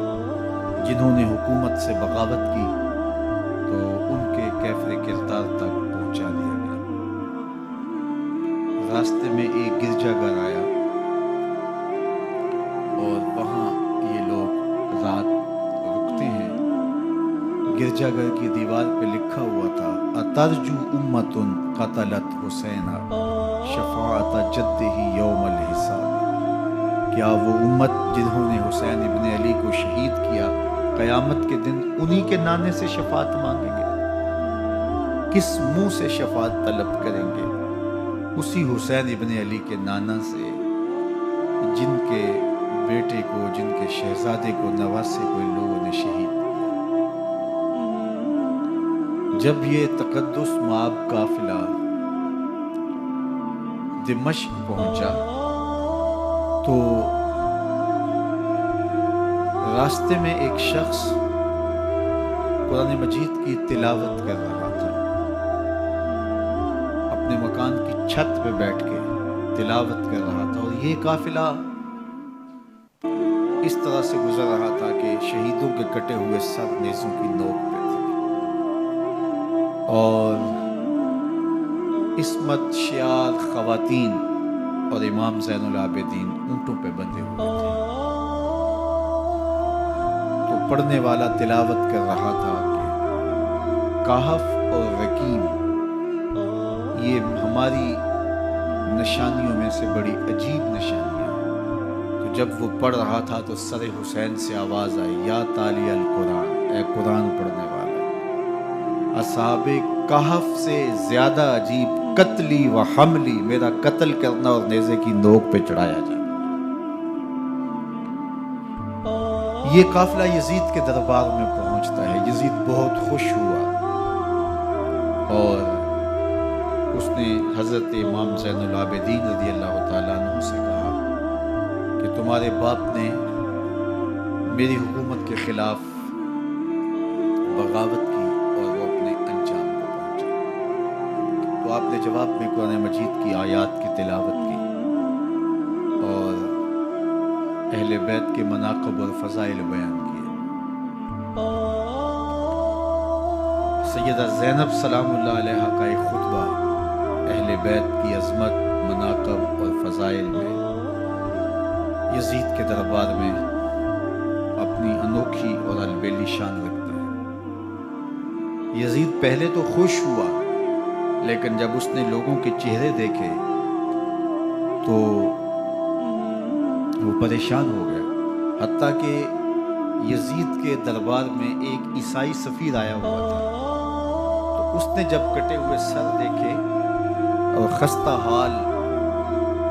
جنہوں نے حکومت سے بغاوت کی، تو ان کے کیفر کردار تک پہنچا دیا گیا۔ راستے میں ایک گرجا گھر آیا اور وہاں یہ لوگ رات رکتے ہیں۔ گرجا گھر کی دیوار پہ لکھا ہوا تھا، اترجو امت قتلت حسینہ شفاعت جدہ یوم الحساب۔ کیا وہ امت جنہوں نے حسین ابن علی کو شہید کیا، قیامت کے دن انہی کے نانے سے شفاعت مانگیں گے؟ کس منہ سے شفاعت طلب کریں گے؟ اسی حسین ابن علی کے نانا سے، جن کے بیٹے کو، جن کے شہزادے کو، نواسے کو ان لوگوں نے شہید کیا۔ جب یہ تقدس مآب قافلہ دمشق پہنچا تو راستے میں ایک شخص قرآن مجید کی تلاوت کر رہا تھا، اپنے مکان کی چھت پہ بیٹھ کے تلاوت کر رہا تھا، اور یہ قافلہ اس طرح سے گزر رہا تھا کہ شہیدوں کے کٹے ہوئے سر نیزوں کی نوک پہ تھے، اور عصمت شیار خواتین اور امام زین العابدین اونٹوں پہ بندھے ہوئے تھے۔ تو پڑھنے والا تلاوت کر رہا تھا کہ کہف اور رقیم یہ ہماری نشانیوں میں سے بڑی عجیب نشانیاں ہیں۔ تو جب وہ پڑھ رہا تھا تو سر حسین سے آواز آئی، یا تالی القرآن، اے قرآن پڑھنے والا، اصحاب کہف سے زیادہ عجیب قتلی و حملی، میرا قتل کرنا اور نیزے کی نوک پہ چڑھایا جانا۔ یہ قافلہ یزید کے دربار میں پہنچتا ہے۔ یزید بہت خوش ہوا اور اس نے حضرت امام زین العابدین رضی اللہ تعالیٰ عنہ سے کہا کہ تمہارے باپ نے میری حکومت کے خلاف بغاوت کی اور وہ اپنے انجام کو پہنچا۔ تو آپ نے جواب میں قرآن مجید کی آیات کی تلاوت کی اور اہل بیت کے مناقب اور فضائل بیان کیے۔ سیدہ زینب سلام اللہ علیہا کا ایک خطبہ اہل بیت کی عظمت، مناقب اور فضائل میں یزید کے دربار میں اپنی انوکھی اور البیلی شان رکھتا ہے۔ یزید پہلے تو خوش ہوا، لیکن جب اس نے لوگوں کے چہرے دیکھے تو وہ پریشان ہو گیا، حتیٰ کہ یزید کے دربار میں ایک عیسائی سفیر آیا ہوا تھا، تو اس نے جب کٹے ہوئے سر دیکھے اور خستہ حال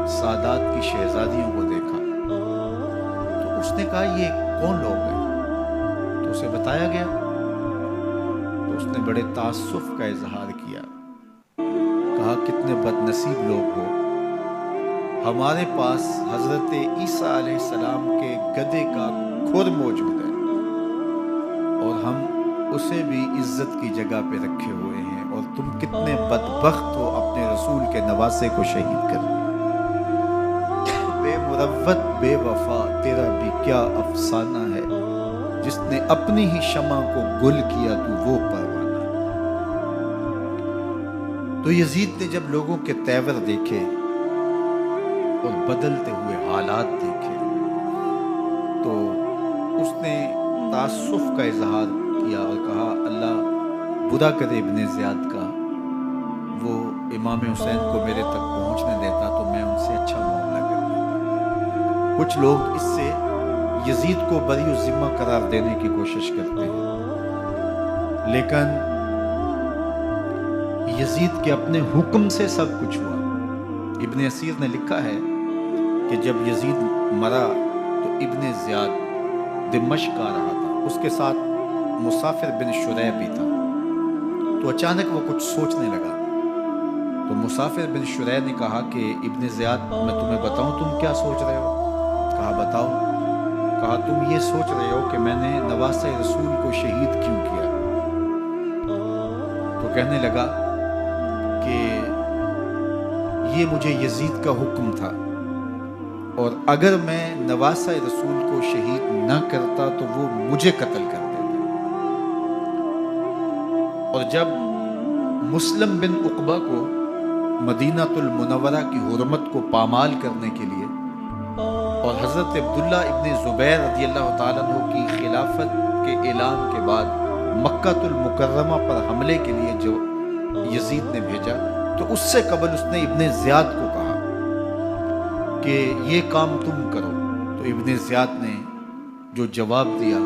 سادات کی شہزادیوں کو دیکھا تو اس نے کہا یہ کون لوگ ہیں؟ تو اسے بتایا گیا تو اس نے بڑے تعصف کا اظہار کیا، کہا کتنے بد نصیب لوگ ہو، ہمارے پاس حضرت عیسیٰ علیہ السلام کے گدھے کا کھر موجود ہے اور ہم اسے بھی عزت کی جگہ پہ رکھے ہوئے ہیں، اور تم کتنے بدبخت ہو اپنے رسول کے نواسے کو شہید کر دیا۔ بے مروت بے وفا تیرا بھی کیا افسانہ ہے، جس نے اپنی ہی شمع کو گل کیا تو وہ پروانہ ہے۔ تو یزید نے جب لوگوں کے تیور دیکھے اور بدلتے ہوئے حالات دیکھے تو اس نے تعصف کا اظہار کیا اور کہا اللہ برا کرے ابن زیاد کا، وہ امام حسین کو میرے تک پہنچنے دیتا تو میں ان سے اچھا معاملہ کر دیتا۔ کچھ لوگ اس سے یزید کو بری الذمہ قرار دینے کی کوشش کرتے ہیں، لیکن یزید کے اپنے حکم سے سب کچھ ہوا۔ ابن اسیر نے لکھا ہے کہ جب یزید مرا تو ابن زیاد دمشق آ رہا تھا، اس کے ساتھ مسافر بن شریح بھی تھا، تو اچانک وہ کچھ سوچنے لگا۔ تو مسافر بن شریح نے کہا کہ ابن زیاد میں تمہیں بتاؤں تم کیا سوچ رہے ہو؟ کہا بتاؤ۔ کہا تم یہ سوچ رہے ہو کہ میں نے نواسہ رسول کو شہید کیوں کیا؟ تو کہنے لگا کہ یہ مجھے یزید کا حکم تھا، اور اگر میں نواسہ رسول کو شہید نہ کرتا تو وہ مجھے قتل کر دیتا۔ اور جب مسلم بن عقبہ کو مدینہ المنورہ کی حرمت کو پامال کرنے کے لیے اور حضرت عبداللہ ابن زبیر رضی اللہ تعالیٰ عنہ کی خلافت کے اعلان کے بعد مکہ المکرمہ پر حملے کے لیے جو یزید نے بھیجا، تو اس سے قبل اس نے ابن زیاد کو کہا کہ یہ کام تم کرو، تو ابن زیاد نے جو جواب دیا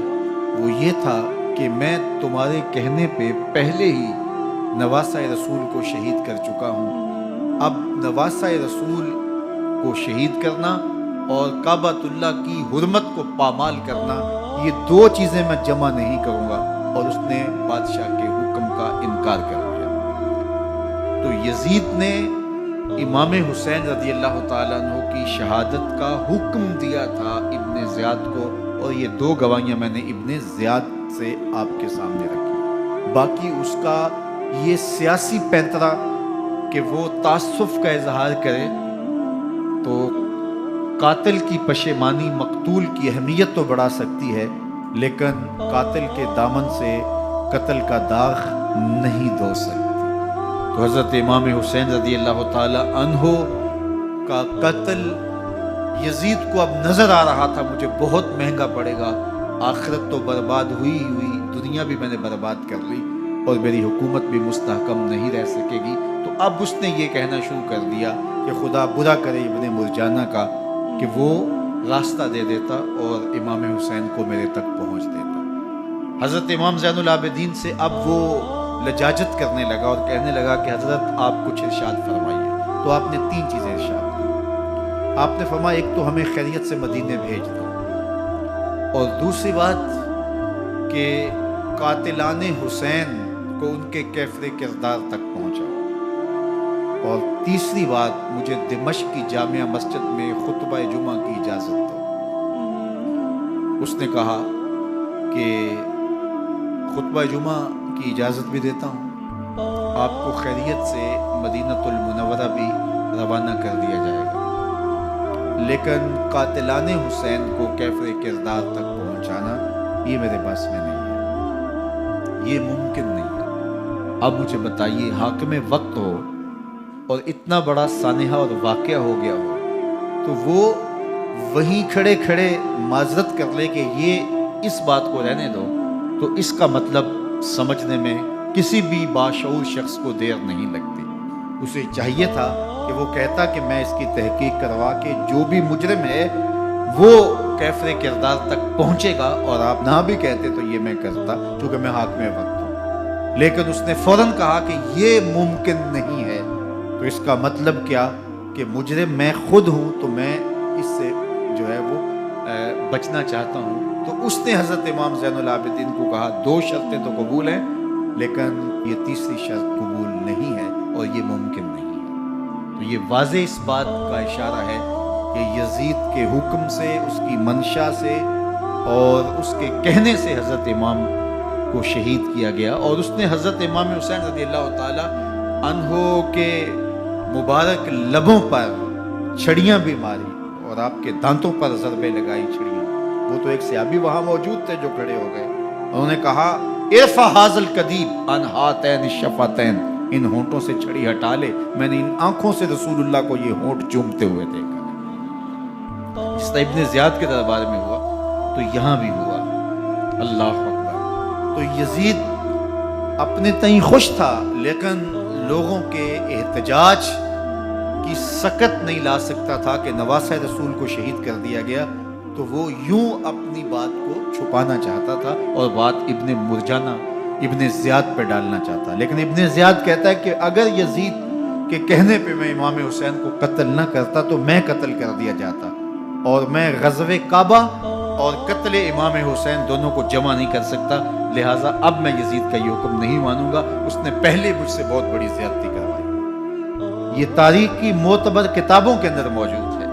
وہ یہ تھا کہ میں تمہارے کہنے پہ پہلے ہی نواسہ رسول کو شہید کر چکا ہوں، اب نواسہ رسول کو شہید کرنا اور کعبۃ اللہ کی حرمت کو پامال کرنا، یہ دو چیزیں میں جمع نہیں کروں گا، اور اس نے بادشاہ کے حکم کا انکار کر دیا۔ تو یزید نے امام حسین رضی اللہ تعالیٰ عنہ کی شہادت کا حکم دیا تھا ابن زیاد کو، اور یہ دو گواہیاں میں نے ابن زیاد سے آپ کے سامنے رکھی۔ باقی اس کا یہ سیاسی پینترا کہ وہ تعصب کا اظہار کرے، تو قاتل کی پشیمانی مقتول کی اہمیت تو بڑھا سکتی ہے، لیکن قاتل کے دامن سے قتل کا داغ نہیں دھو سکتی۔ تو حضرت امام حسین رضی اللہ تعالی عنہ کا قتل یزید کو اب نظر آ رہا تھا مجھے بہت مہنگا پڑے گا، آخرت تو برباد ہوئی دنیا بھی میں نے برباد کر لی، اور میری حکومت بھی مستحکم نہیں رہ سکے گی۔ تو اب اس نے یہ کہنا شروع کر دیا کہ خدا برا کرے ابن مرجانہ کا کہ وہ راستہ دے دیتا اور امام حسین کو میرے تک پہنچ دیتا۔ حضرت امام زین العابدین سے اب وہ لجاجت کرنے لگا اور کہنے لگا کہ حضرت آپ کچھ ارشاد فرمائیے۔ تو آپ نے تین چیزیں ارشاد کی۔ آپ نے فرمایا ایک تو ہمیں خیریت سے مدینے بھیج دو، اور دوسری بات کہ قاتلان حسین کو ان کے کیفر کردار تک پہنچاؤ، اور تیسری بات مجھے دمشق کی جامعہ مسجد میں خطبہ جمعہ کی اجازت دو۔ اس نے کہا کہ خطبہ جمعہ کی اجازت بھی دیتا ہوں، آپ کو خیریت سے مدینہ المنورہ بھی روانہ کر دیا جائے گا، لیکن قاتلان حسین کو کیفر کردار تک پہنچانا یہ میرے پاس میں نہیں ہے، یہ ممکن نہیں ہے۔ اب مجھے بتائیے، حاکم وقت ہو اور اتنا بڑا سانحہ اور واقعہ ہو گیا ہو، تو وہ وہیں کھڑے کھڑے معذرت کر لے کہ یہ اس بات کو رہنے دو، تو اس کا مطلب سمجھنے میں کسی بھی باشعور شخص کو دیر نہیں لگتی۔ اسے چاہیے تھا کہ وہ کہتا کہ میں اس کی تحقیق کروا کے جو بھی مجرم ہے وہ کیفر کردار تک پہنچے گا، اور آپ نہ بھی کہتے تو یہ میں کرتا چونکہ میں حاکم وقت ہوں، لیکن اس نے فوراً کہا کہ یہ ممکن نہیں ہے۔ تو اس کا مطلب کیا کہ مجرم میں خود ہوں، تو میں اس سے جو ہے وہ بچنا چاہتا ہوں۔ تو اس نے حضرت امام زین العابدین کو کہا دو شرطیں تو قبول ہیں، لیکن یہ تیسری شرط قبول نہیں ہے اور یہ ممکن نہیں ہے۔ تو یہ واضح اس بات کا اشارہ ہے کہ یزید کے حکم سے، اس کی منشا سے اور اس کے کہنے سے حضرت امام کو شہید کیا گیا، اور اس نے حضرت امام حسین رضی اللہ تعالی عنہ کے مبارک لبوں پر چھڑیاں بھی ماری اور آپ کے دانتوں پر ضربیں لگائی چھڑیاں۔ وہ تو ایک صحابی وہاں موجود تھے جو کھڑے ہو گئے، انہوں نے کہا ارفع ھذا القدیب عن ھاتین الشفتین، ان ہونٹوں سے چھڑی ہٹا لے، میں نے ان آنکھوں سے رسول اللہ کو یہ ہونٹ چومتے ہوئے دیکھا۔ اس طرح ابن زیاد کے دربار میں ہوا تو یہاں بھی ہوا۔ اللہ اکبر۔ تو یزید اپنے تئیں خوش تھا، لیکن لوگوں کے احتجاج کی سکت نہیں لا سکتا تھا کہ نواسہ رسول کو شہید کر دیا گیا، تو وہ یوں اپنی بات کو چھپانا چاہتا تھا اور بات ابن مرجانہ ابن زیاد پہ ڈالنا چاہتا۔ لیکن ابن زیاد کہتا ہے کہ اگر یزید کے کہنے پہ میں امام حسین کو قتل نہ کرتا تو میں قتل کر دیا جاتا، اور میں غزوہ کعبہ اور قتل امام حسین دونوں کو جمع نہیں کر سکتا، لہٰذا اب میں یزید کا یہ حکم نہیں مانوں گا، اس نے پہلے مجھ سے بہت بڑی زیادتی کروائی۔ یہ تاریخ کی معتبر کتابوں کے اندر موجود ہے۔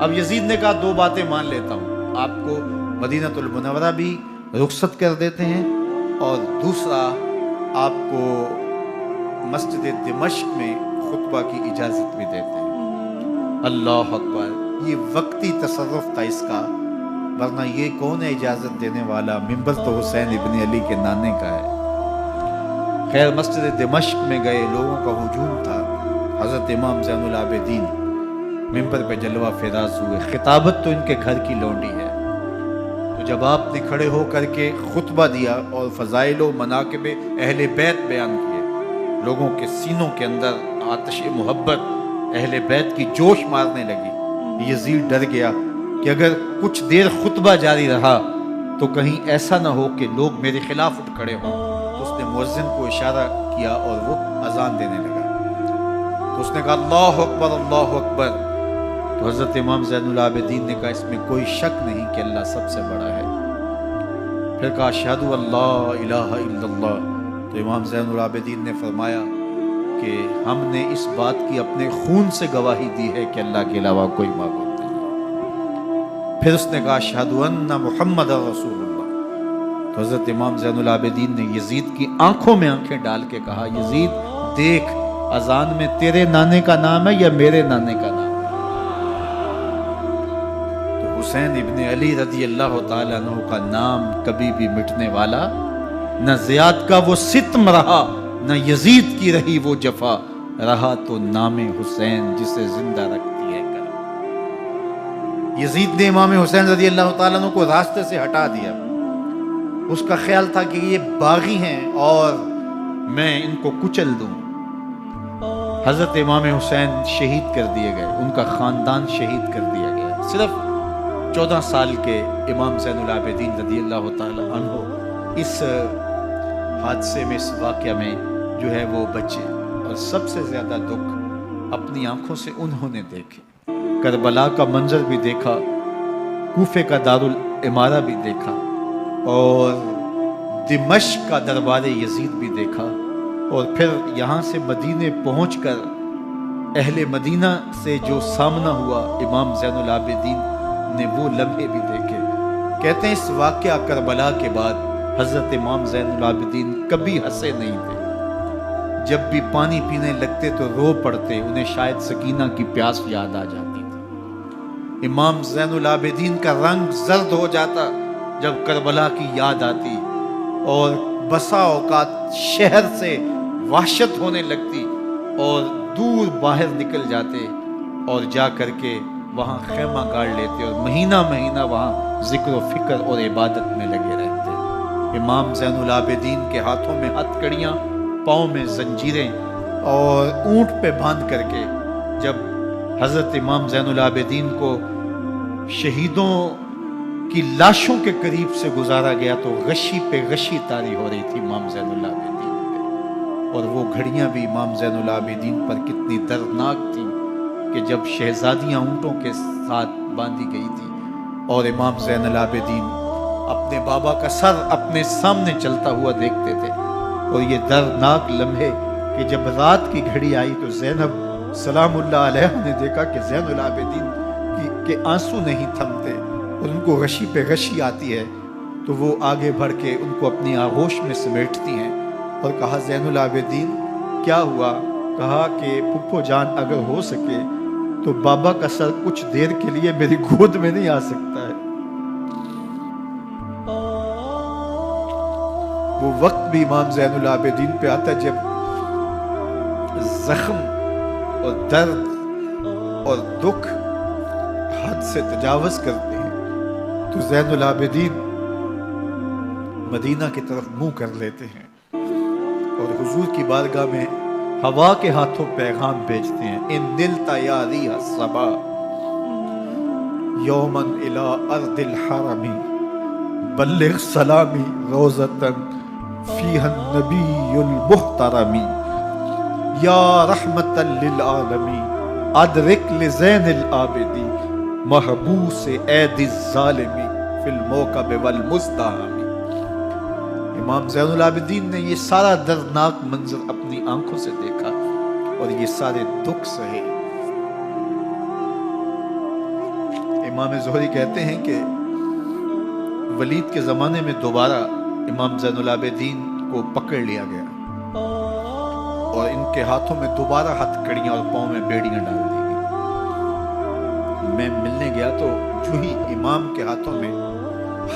اب یزید نے کہا دو باتیں مان لیتا ہوں، آپ کو مدینہ المنورہ بھی رخصت کر دیتے ہیں، اور دوسرا آپ کو مسجد دمشق میں خطبہ کی اجازت بھی دیتے ہیں۔ اللہ اکبر۔ یہ وقتی تصرف تھا اس کا، ورنہ یہ کون ہے اجازت دینے والا؟ منبر تو حسین ابن علی کے نانے کا ہے۔ خیر، مسجد دمشق میں گئے، لوگوں کا ہجوم تھا، حضرت امام زین العابدین منبر پہ جلوہ فراز ہوئے۔ خطابت تو ان کے گھر کی لونڈی ہے، تو جب آپ نے کھڑے ہو کر کے خطبہ دیا اور فضائل و مناقب اہل بیت بیان کیے، لوگوں کے سینوں کے اندر آتش محبت اہل بیت کی جوش مارنے لگی۔ یزید ڈر گیا کہ اگر کچھ دیر خطبہ جاری رہا تو کہیں ایسا نہ ہو کہ لوگ میرے خلاف اٹھ کھڑے ہوں، تو اس نے مؤذن کو اشارہ کیا اور وہ اذان دینے لگا۔ تو اس نے کہا اللہ اکبر اللہ اکبر۔ تو حضرت امام زین العابدین نے کہا اس میں کوئی شک نہیں کہ اللہ سب سے بڑا ہے۔ پھر کہا اشہد اللہ الہ الا اللہ۔ تو امام زین العابدین نے فرمایا کہ ہم نے اس بات کی اپنے خون سے گواہی دی ہے کہ اللہ کے علاوہ کوئی معبود نہیں۔ پھر اس نے کہا اشہد ان محمد رسول اللہ۔ تو حضرت امام زین العابدین نے یزید کی آنکھوں میں آنکھیں ڈال کے کہا یزید دیکھ اذان میں تیرے نانے کا نام ہے یا میرے نانے کا نام ہے؟ تو حسین ابن علی رضی اللہ تعالیٰ عنہ کا نام کبھی بھی مٹنے والا نہ زیاد کا وہ ستم رہا نہ یزید کی رہی وہ جفا، رہا تو نام حسین جسے زندہ رکھتی ہے کرم۔ یزید نے امام حسین رضی اللہ تعالیٰ عنہ کو راستے سے ہٹا دیا۔ اس کا خیال تھا کہ یہ باغی ہیں اور میں ان کو کچل دوں۔ حضرت امام حسین شہید کر دیے گئے، ان کا خاندان شہید کر دیا گیا۔ صرف 14 سال کے امام زین العابدین رضی اللہ تعالیٰ عنہ اس حادثے میں، اس واقعہ میں جو ہے وہ بچے، اور سب سے زیادہ دکھ اپنی آنکھوں سے انہوں نے دیکھے۔ کربلا کا منظر بھی دیکھا، کوفے کا دارالعمارہ بھی دیکھا، اور دمشق کا دربار یزید بھی دیکھا، اور پھر یہاں سے مدینے پہنچ کر اہل مدینہ سے جو سامنا ہوا امام زین العابدین نے وہ لمحے بھی دیکھے۔ کہتے ہیں اس واقعہ کربلا کے بعد حضرت امام زین العابدین کبھی ہنسے نہیں تھے۔ جب بھی پانی پینے لگتے تو رو پڑتے، انہیں شاید سکینہ کی پیاس یاد آ جاتی تھی۔ امام زین العابدین کا رنگ زرد ہو جاتا جب کربلا کی یاد آتی، اور بسا اوقات شہر سے وحشت ہونے لگتی اور دور باہر نکل جاتے اور جا کر کے وہاں خیمہ گاڑ لیتے اور مہینہ مہینہ وہاں ذکر و فکر اور عبادت میں لگے رہتے۔ امام زین العابدین کے ہاتھوں میں ہتھ کڑیاں، پاؤں میں زنجیریں، اور اونٹ پہ باندھ کر کے جب حضرت امام زین العابدین کو شہیدوں کی لاشوں کے قریب سے گزارا گیا تو غشی پہ غشی طاری ہو رہی تھی امام زین العابدین پہ، اور وہ گھڑیاں بھی امام زین العابدین پر کتنی دردناک تھیں کہ جب شہزادیاں اونٹوں کے ساتھ باندھی گئی تھی اور امام زین العابدین اپنے بابا کا سر اپنے سامنے چلتا ہوا دیکھتے تھے، اور یہ دردناک لمحے کہ جب رات کی گھڑی آئی تو زینب سلام اللہ علیہ نے دیکھا کہ زین العابدین کے آنسو نہیں تھمتے اور ان کو غشی پہ غشی آتی ہے، تو وہ آگے بڑھ کے ان کو اپنی آغوش میں سمیٹتی ہیں اور کہا زین العابدین کیا ہوا؟ کہا کہ پھپھو جان اگر ہو سکے تو بابا کا سر کچھ دیر کے لیے میری گود میں نہیں آ سکتا ہے۔ وہ وقت بھی امام زین العابدین پہ آتا جب زخم اور درد اور دکھ حد سے تجاوز کرتے ہیں تو زین العابدین مدینہ کی طرف منہ کر لیتے ہیں اور حضور کی بارگاہ میں ہوا کے ہاتھوں پیغام بھیجتے ہیں، ان نلتا یا ریح الصبا یوما الی ارض الحرم بلغ سلامی روزتن فیہا النبی المحترم یا رحمتا للعالمین ادرک لزین العابدی محبوس عید الظالمی فی الموکب والمزدحم۔ امام زین العابدین نے یہ سارا دردناک منظر اپنی آنکھوں سے دیکھا اور یہ سارے دکھ سہے۔ امام زہری کہتے ہیں کہ ولید کے زمانے میں دوبارہ امام زین العابدین کو پکڑ لیا گیا اور ان کے ہاتھوں میں دوبارہ ہتھ کڑیاں اور پاؤں میں بیڑیاں ڈال دی گئی۔ میں ملنے گیا تو جو ہی امام کے ہاتھوں میں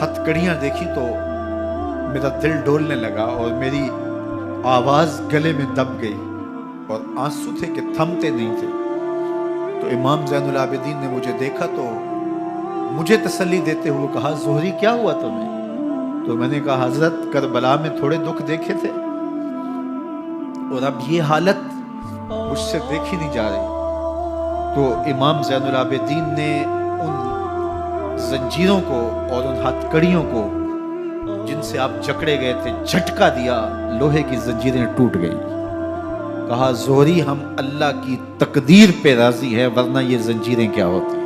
ہتھ کڑیاں دیکھی تو میرا دل ڈولنے لگا اور میری آواز گلے میں دب گئی اور آنسو تھے کہ تھمتے نہیں تھے۔ تو امام زین العابدین نے مجھے دیکھا تو مجھے تسلی دیتے ہوئے کہا زہری کیا ہوا تمہیں؟ تو میں نے کہا حضرت کربلا میں تھوڑے دکھ دیکھے تھے اور اب یہ حالت مجھ سے دیکھی نہیں جا رہی۔ تو امام زین العابدین نے ان زنجیروں کو اور ان ہتھ کڑیوں کو جن سے آپ جکڑے گئے تھے جھٹکا دیا، لوہے کی زنجیریں ٹوٹ گئی۔ کہا زہری ہم اللہ کی تقدیر پہ راضی ہے ورنہ یہ زنجیریں کیا ہوتی ہیں۔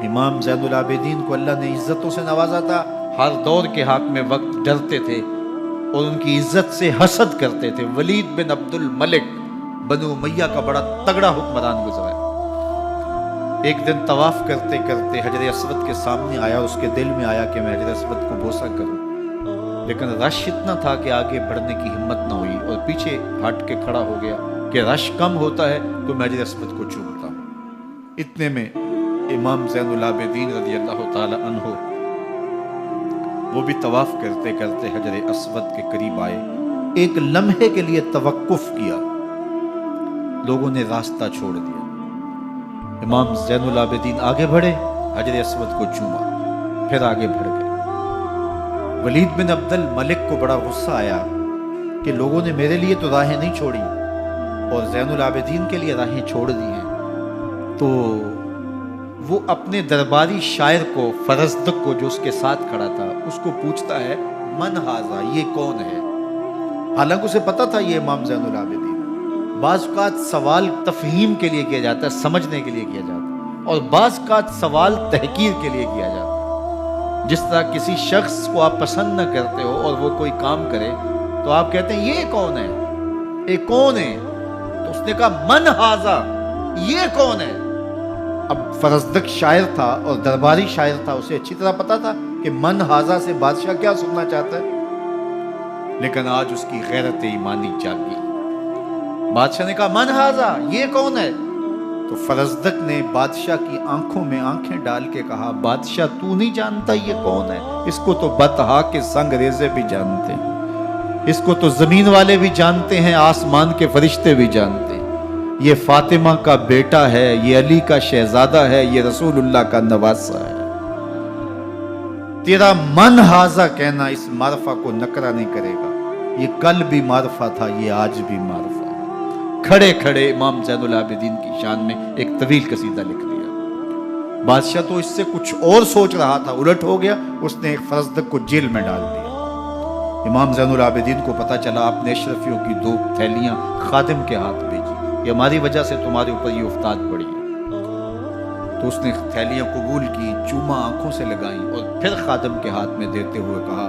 امام زین العابدین کو اللہ نے عزتوں سے نوازا تھا، ہر دور کے حاکم وقت ڈرتے تھے اور ان کی عزت سے حسد کرتے تھے۔ ولید بن عبد الملک بنو امیہ کا بڑا تگڑا حکمران گزرا ہے۔ ایک دن طواف کرتے کرتے حجر اسود کے سامنے آیا، اس کے دل میں آیا کہ میں حجر اسود کو بوسہ کروں، لیکن رش اتنا تھا کہ آگے بڑھنے کی ہمت نہ ہوئی اور پیچھے ہٹ کے کھڑا ہو گیا کہ رش کم ہوتا ہے تو میں حجر اسود کو چومتا ہوں۔ اتنے میں امام زین العابدین رضی اللہ تعالی عنہ وہ بھی طواف کرتے کرتے حجر اسود کے قریب آئے، ایک لمحے کے لیے توقف کیا، لوگوں نے راستہ چھوڑ دیا۔ امام زین العابدین آگے بڑھے، حجر اسود کو چوما، پھر آگے بڑھ گئے۔ ولید بن عبد الملک کو بڑا غصہ آیا کہ لوگوں نے میرے لیے تو راہیں نہیں چھوڑی اور زین العابدین کے لیے راہیں چھوڑ دی ہیں، تو وہ اپنے درباری شاعر کو، فرزدق کو جو اس کے ساتھ کھڑا تھا، اس کو پوچھتا ہے من ھذا، یہ کون ہے؟ حالانکہ اسے پتا تھا یہ امام زین العابدین۔ بعض اوقات سوال تفہیم کے لیے کیا جاتا ہے، سمجھنے کے لیے کیا جاتا ہے، اور بعض اوقات سوال تحقیر کے لیے کیا جاتا ہے۔ جس طرح کسی شخص کو آپ پسند نہ کرتے ہو اور وہ کوئی کام کرے تو آپ کہتے ہیں یہ کون ہے، یہ کون ہے؟ تو اس نے کہا من ھذا، یہ کون ہے؟ اب فرزدق شاعر تھا اور درباری شاعر تھا، اسے اچھی طرح پتا تھا کہ من ھذا سے بادشاہ کیا سننا چاہتا ہے، لیکن آج اس کی غیرت ایمانی جاگی۔ بادشاہ نے کہا من ھذا، یہ کون ہے؟ تو فرزدق نے بادشاہ کی آنکھوں میں آنکھیں ڈال کے کہا بادشاہ تو نہیں جانتا یہ کون ہے؟ اس کو تو بطحا کے سنگ ریزے بھی جانتے ہیں، اس کو تو زمین والے بھی جانتے ہیں، آسمان کے فرشتے بھی جانتے ہیں۔ یہ فاطمہ کا بیٹا ہے، یہ علی کا شہزادہ ہے، یہ رسول اللہ کا نواسہ ہے۔ تیرا من ھذا کہنا اس معرفہ کو نکرا نہیں کرے گا، یہ کل بھی معرفہ تھا، یہ آج بھی معرفہ ہے۔ کھڑے کھڑے امام زین العابدین کی شان میں ایک طویل قصیدہ لکھ دیا۔ بادشاہ تو اس سے کچھ اور سوچ رہا تھا، الٹ ہو گیا، اس نے ایک فرزدق کو جیل میں ڈال دیا۔ امام زین العابدین کو پتا چلا، اپنے اشرفیوں کی 2 تھیلیاں خادم کے ہاتھ بھیجی کہ ہماری وجہ سے تمہارے اوپر یہ افتاد پڑی ہے۔ تو اس نے تھیلیاں قبول کی، چوما آنکھوں سے لگائیں اور پھر خادم کے ہاتھ میں دیتے ہوئے کہا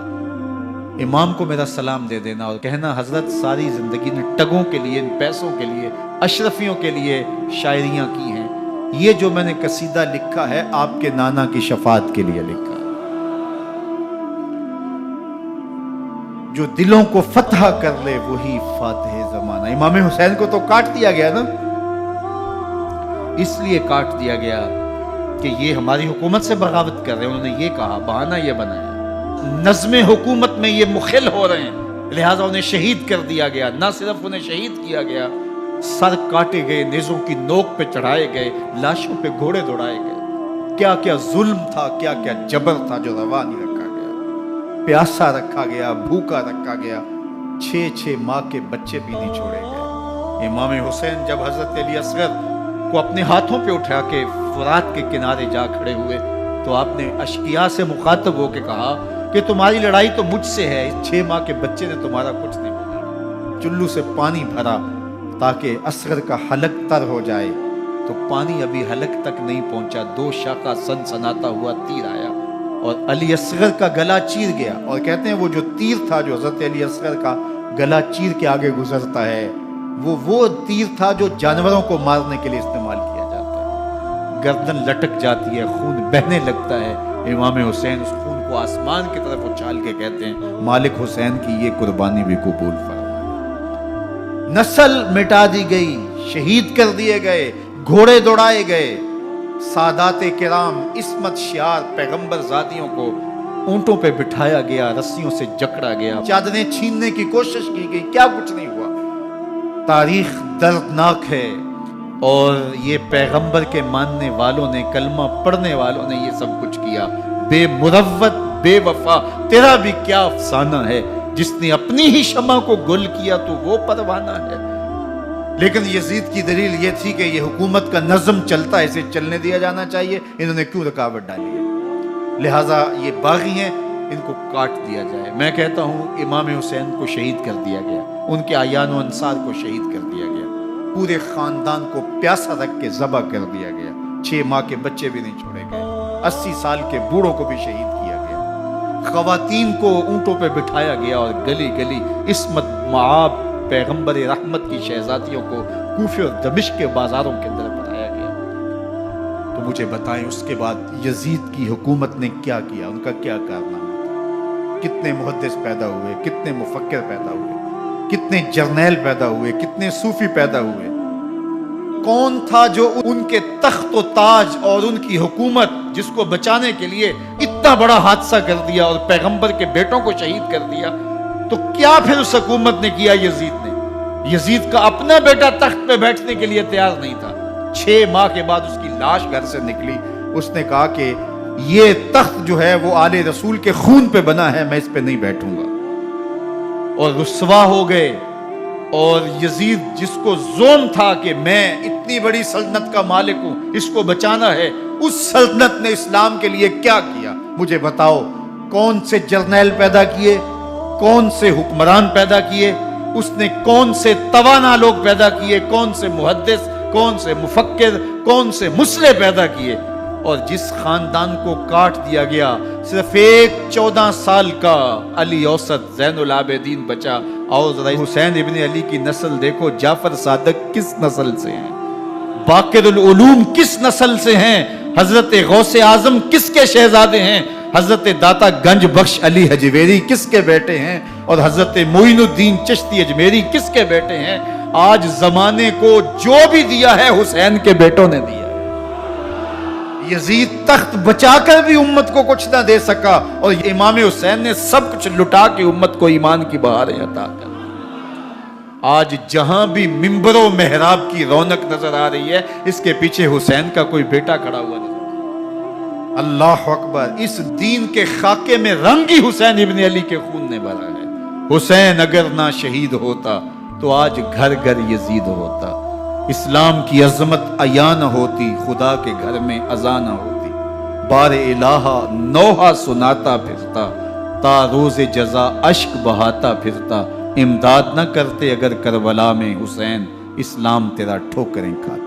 امام کو میرا سلام دے دینا اور کہنا حضرت ساری زندگی نے ٹگوں کے لیے، ان پیسوں کے لیے، اشرفیوں کے لیے شاعریاں کی ہیں، یہ جو میں نے قصیدہ لکھا ہے آپ کے نانا کی شفاعت کے لیے لکھا ہے، جو دلوں کو فتح کر لے وہی فاتح زمانہ۔ امام حسین کو تو کاٹ دیا گیا نا، اس لیے کاٹ دیا گیا کہ یہ ہماری حکومت سے بغاوت کر رہے ہیں، انہوں نے یہ کہا، بہانہ یہ بنایا، نظم حکومت میں یہ مخل ہو رہے ہیں، لہٰذا انہیں شہید کر دیا گیا۔ نہ صرف انہیں شہید کیا گیا، سر کاٹے گئے، نیزوں کی نوک پہ چڑھائے گئے، لاشوں پہ گھوڑے دوڑائے گئے۔ کیا کیا ظلم تھا، کیا کیا جبر تھا جو روا نہیں رکھا گیا، پیاسا رکھا گیا، بھوکا رکھا گیا، 6 ماہ کے بچے بھی نہیں چھوڑے گئے۔ امام حسین جب حضرت علی اصغر کو اپنے ہاتھوں پہ اٹھا کے فرات کے کنارے جا کھڑے ہوئے تو آپ نے اشقیاء سے مخاطب ہو کے کہا کہ تمہاری لڑائی تو مجھ سے ہے، اس 6 ماہ کے بچے نے تمہارا کچھ نہیں بنا۔ چلو سے پانی بھرا تاکہ اصغر کا حلق تر ہو جائے، تو پانی ابھی حلق تک نہیں پہنچا، 2 شاخہ سنسناتا ہوا تیر آیا اور علی اصغر کا گلا چیر گیا۔ اور کہتے ہیں وہ جو تیر تھا جو حضرت علی اصغر کا گلا چیر کے آگے گزرتا ہے، وہ تیر تھا جو جانوروں کو مارنے کے لیے استعمال کیا جاتا ہے۔ گردن لٹک جاتی ہے، خون بہنے لگتا ہے، امام حسین اس خون کو آسمان کی طرف اچھال کے کہتے ہیں مالک حسین کی یہ قربانی بھی قبول فرما۔ نسل مٹا دی گئی، شہید کر دیے گئے، گھوڑے دوڑائے گئے، سادات کرام عصمت شعار پیغمبر زادیوں کو اونٹوں پہ بٹھایا گیا، رسیوں سے جکڑا گیا، چادریں چھیننے کی کوشش کی گئی، کیا کچھ نہیں ہوا۔ تاریخ دردناک ہے، اور یہ پیغمبر کے ماننے والوں نے، کلمہ پڑھنے والوں نے یہ سب کچھ کیا۔ بے مروت، بے وفا، تیرا بھی کیا افسانہ ہے، جس نے اپنی ہی شمع کو گل کیا تو وہ پروانہ ہے۔ لیکن یزید کی دلیل یہ تھی کہ یہ حکومت کا نظم چلتا ہے، اسے چلنے دیا جانا چاہیے، انہوں نے کیوں رکاوٹ ڈالی ہے؟ لہٰذا یہ باغی ہیں، ان کو کاٹ دیا جائے۔ میں کہتا ہوں امام حسین کو شہید کر دیا گیا، ان کے اعیان و انصار کو شہید کر دیا گیا، پورے خاندان کو پیاسا رکھ کے ذبح کر دیا گیا، 6 ماہ کے بچے بھی نہیں چھوڑے گئے، 80 سال کے بوڑھوں کو بھی شہید کیا گیا، خواتین کو اونٹوں پہ بٹھایا گیا اور گلی گلی عصمت معاب پیغمبر رحمت کی شہزادیوں کو کوفے اور دمشق کے بازاروں کے اندر بٹھایا گیا۔ تو مجھے بتائیں اس کے بعد یزید کی حکومت نے کیا کیا، ان کا کیا کارنامہ تھا؟ کتنے محدث پیدا ہوئے، کتنے مفکر پیدا ہوئے، کتنے جرنیل پیدا ہوئے، کتنے صوفی پیدا ہوئے؟ کون تھا جو ان کے تخت و تاج اور ان کی حکومت جس کو بچانے کے لیے اتنا بڑا حادثہ کر دیا اور پیغمبر کے بیٹوں کو شہید کر دیا؟ تو کیا پھر اس حکومت نے کیا؟ یزید کا اپنا بیٹا تخت پہ بیٹھنے کے لیے تیار نہیں تھا۔ 6 ماہ کے بعد اس کی لاش گھر سے نکلی، اس نے کہا کہ یہ تخت جو ہے وہ آل رسول کے خون پہ بنا ہے، میں اس پہ نہیں بیٹھوں گا، اور رسوا ہو گئے۔ اور یزید جس کو زوم تھا کہ میں اتنی بڑی سلطنت کا مالک ہوں، اس کو بچانا ہے، اس سلطنت نے اسلام کے لیے کیا کیا؟ مجھے بتاؤ، کون سے جرنیل پیدا کیے، کون سے حکمران پیدا کیے، اس نے کون سے توانا لوگ پیدا کیے، کون سے محدث، کون سے مفکر، کون سے مصلح پیدا کیے؟ اور جس خاندان کو کاٹ دیا گیا، صرف ایک 14 سال کا علی اوسط زین العابدین بچا۔ اور ذرا حسین ابن علی کی نسل دیکھو، جعفر صادق کس نسل سے ہیں، باقر العلوم کس نسل سے ہیں، حضرت غوث اعظم کس کے شہزادے ہیں، حضرت داتا گنج بخش علی حجویری کس کے بیٹے ہیں، اور حضرت معین الدین چشتی اجمیری کس کے بیٹے ہیں؟ آج زمانے کو جو بھی دیا ہے حسین کے بیٹوں نے دیا۔ یزید تخت بچا کر بھی امت کو کچھ نہ دے سکا، اور امام حسین نے سب کچھ لٹا کے امت کو ایمان کی بہاریں عطا کر۔ آج جہاں بھی منبر و محراب کی رونق نظر آ رہی ہے، اس کے پیچھے حسین کا کوئی بیٹا کھڑا ہوا نظر آ رہا ہے۔ اللہ اکبر! اس دین کے خاکے میں رنگ ہی حسین ابن علی کے خون نے بھرا ہے۔ حسین اگر نہ شہید ہوتا تو آج گھر گھر یزید ہوتا، اسلام کی عظمت عیاں نہ ہوتی، خدا کے گھر میں اذان نہ ہوتی، بار الہ نوحہ سناتا پھرتا، تا روز جزا اشک بہاتا پھرتا، امداد نہ کرتے اگر کربلا میں حسین، اسلام تیرا ٹھوکریں کھاتا۔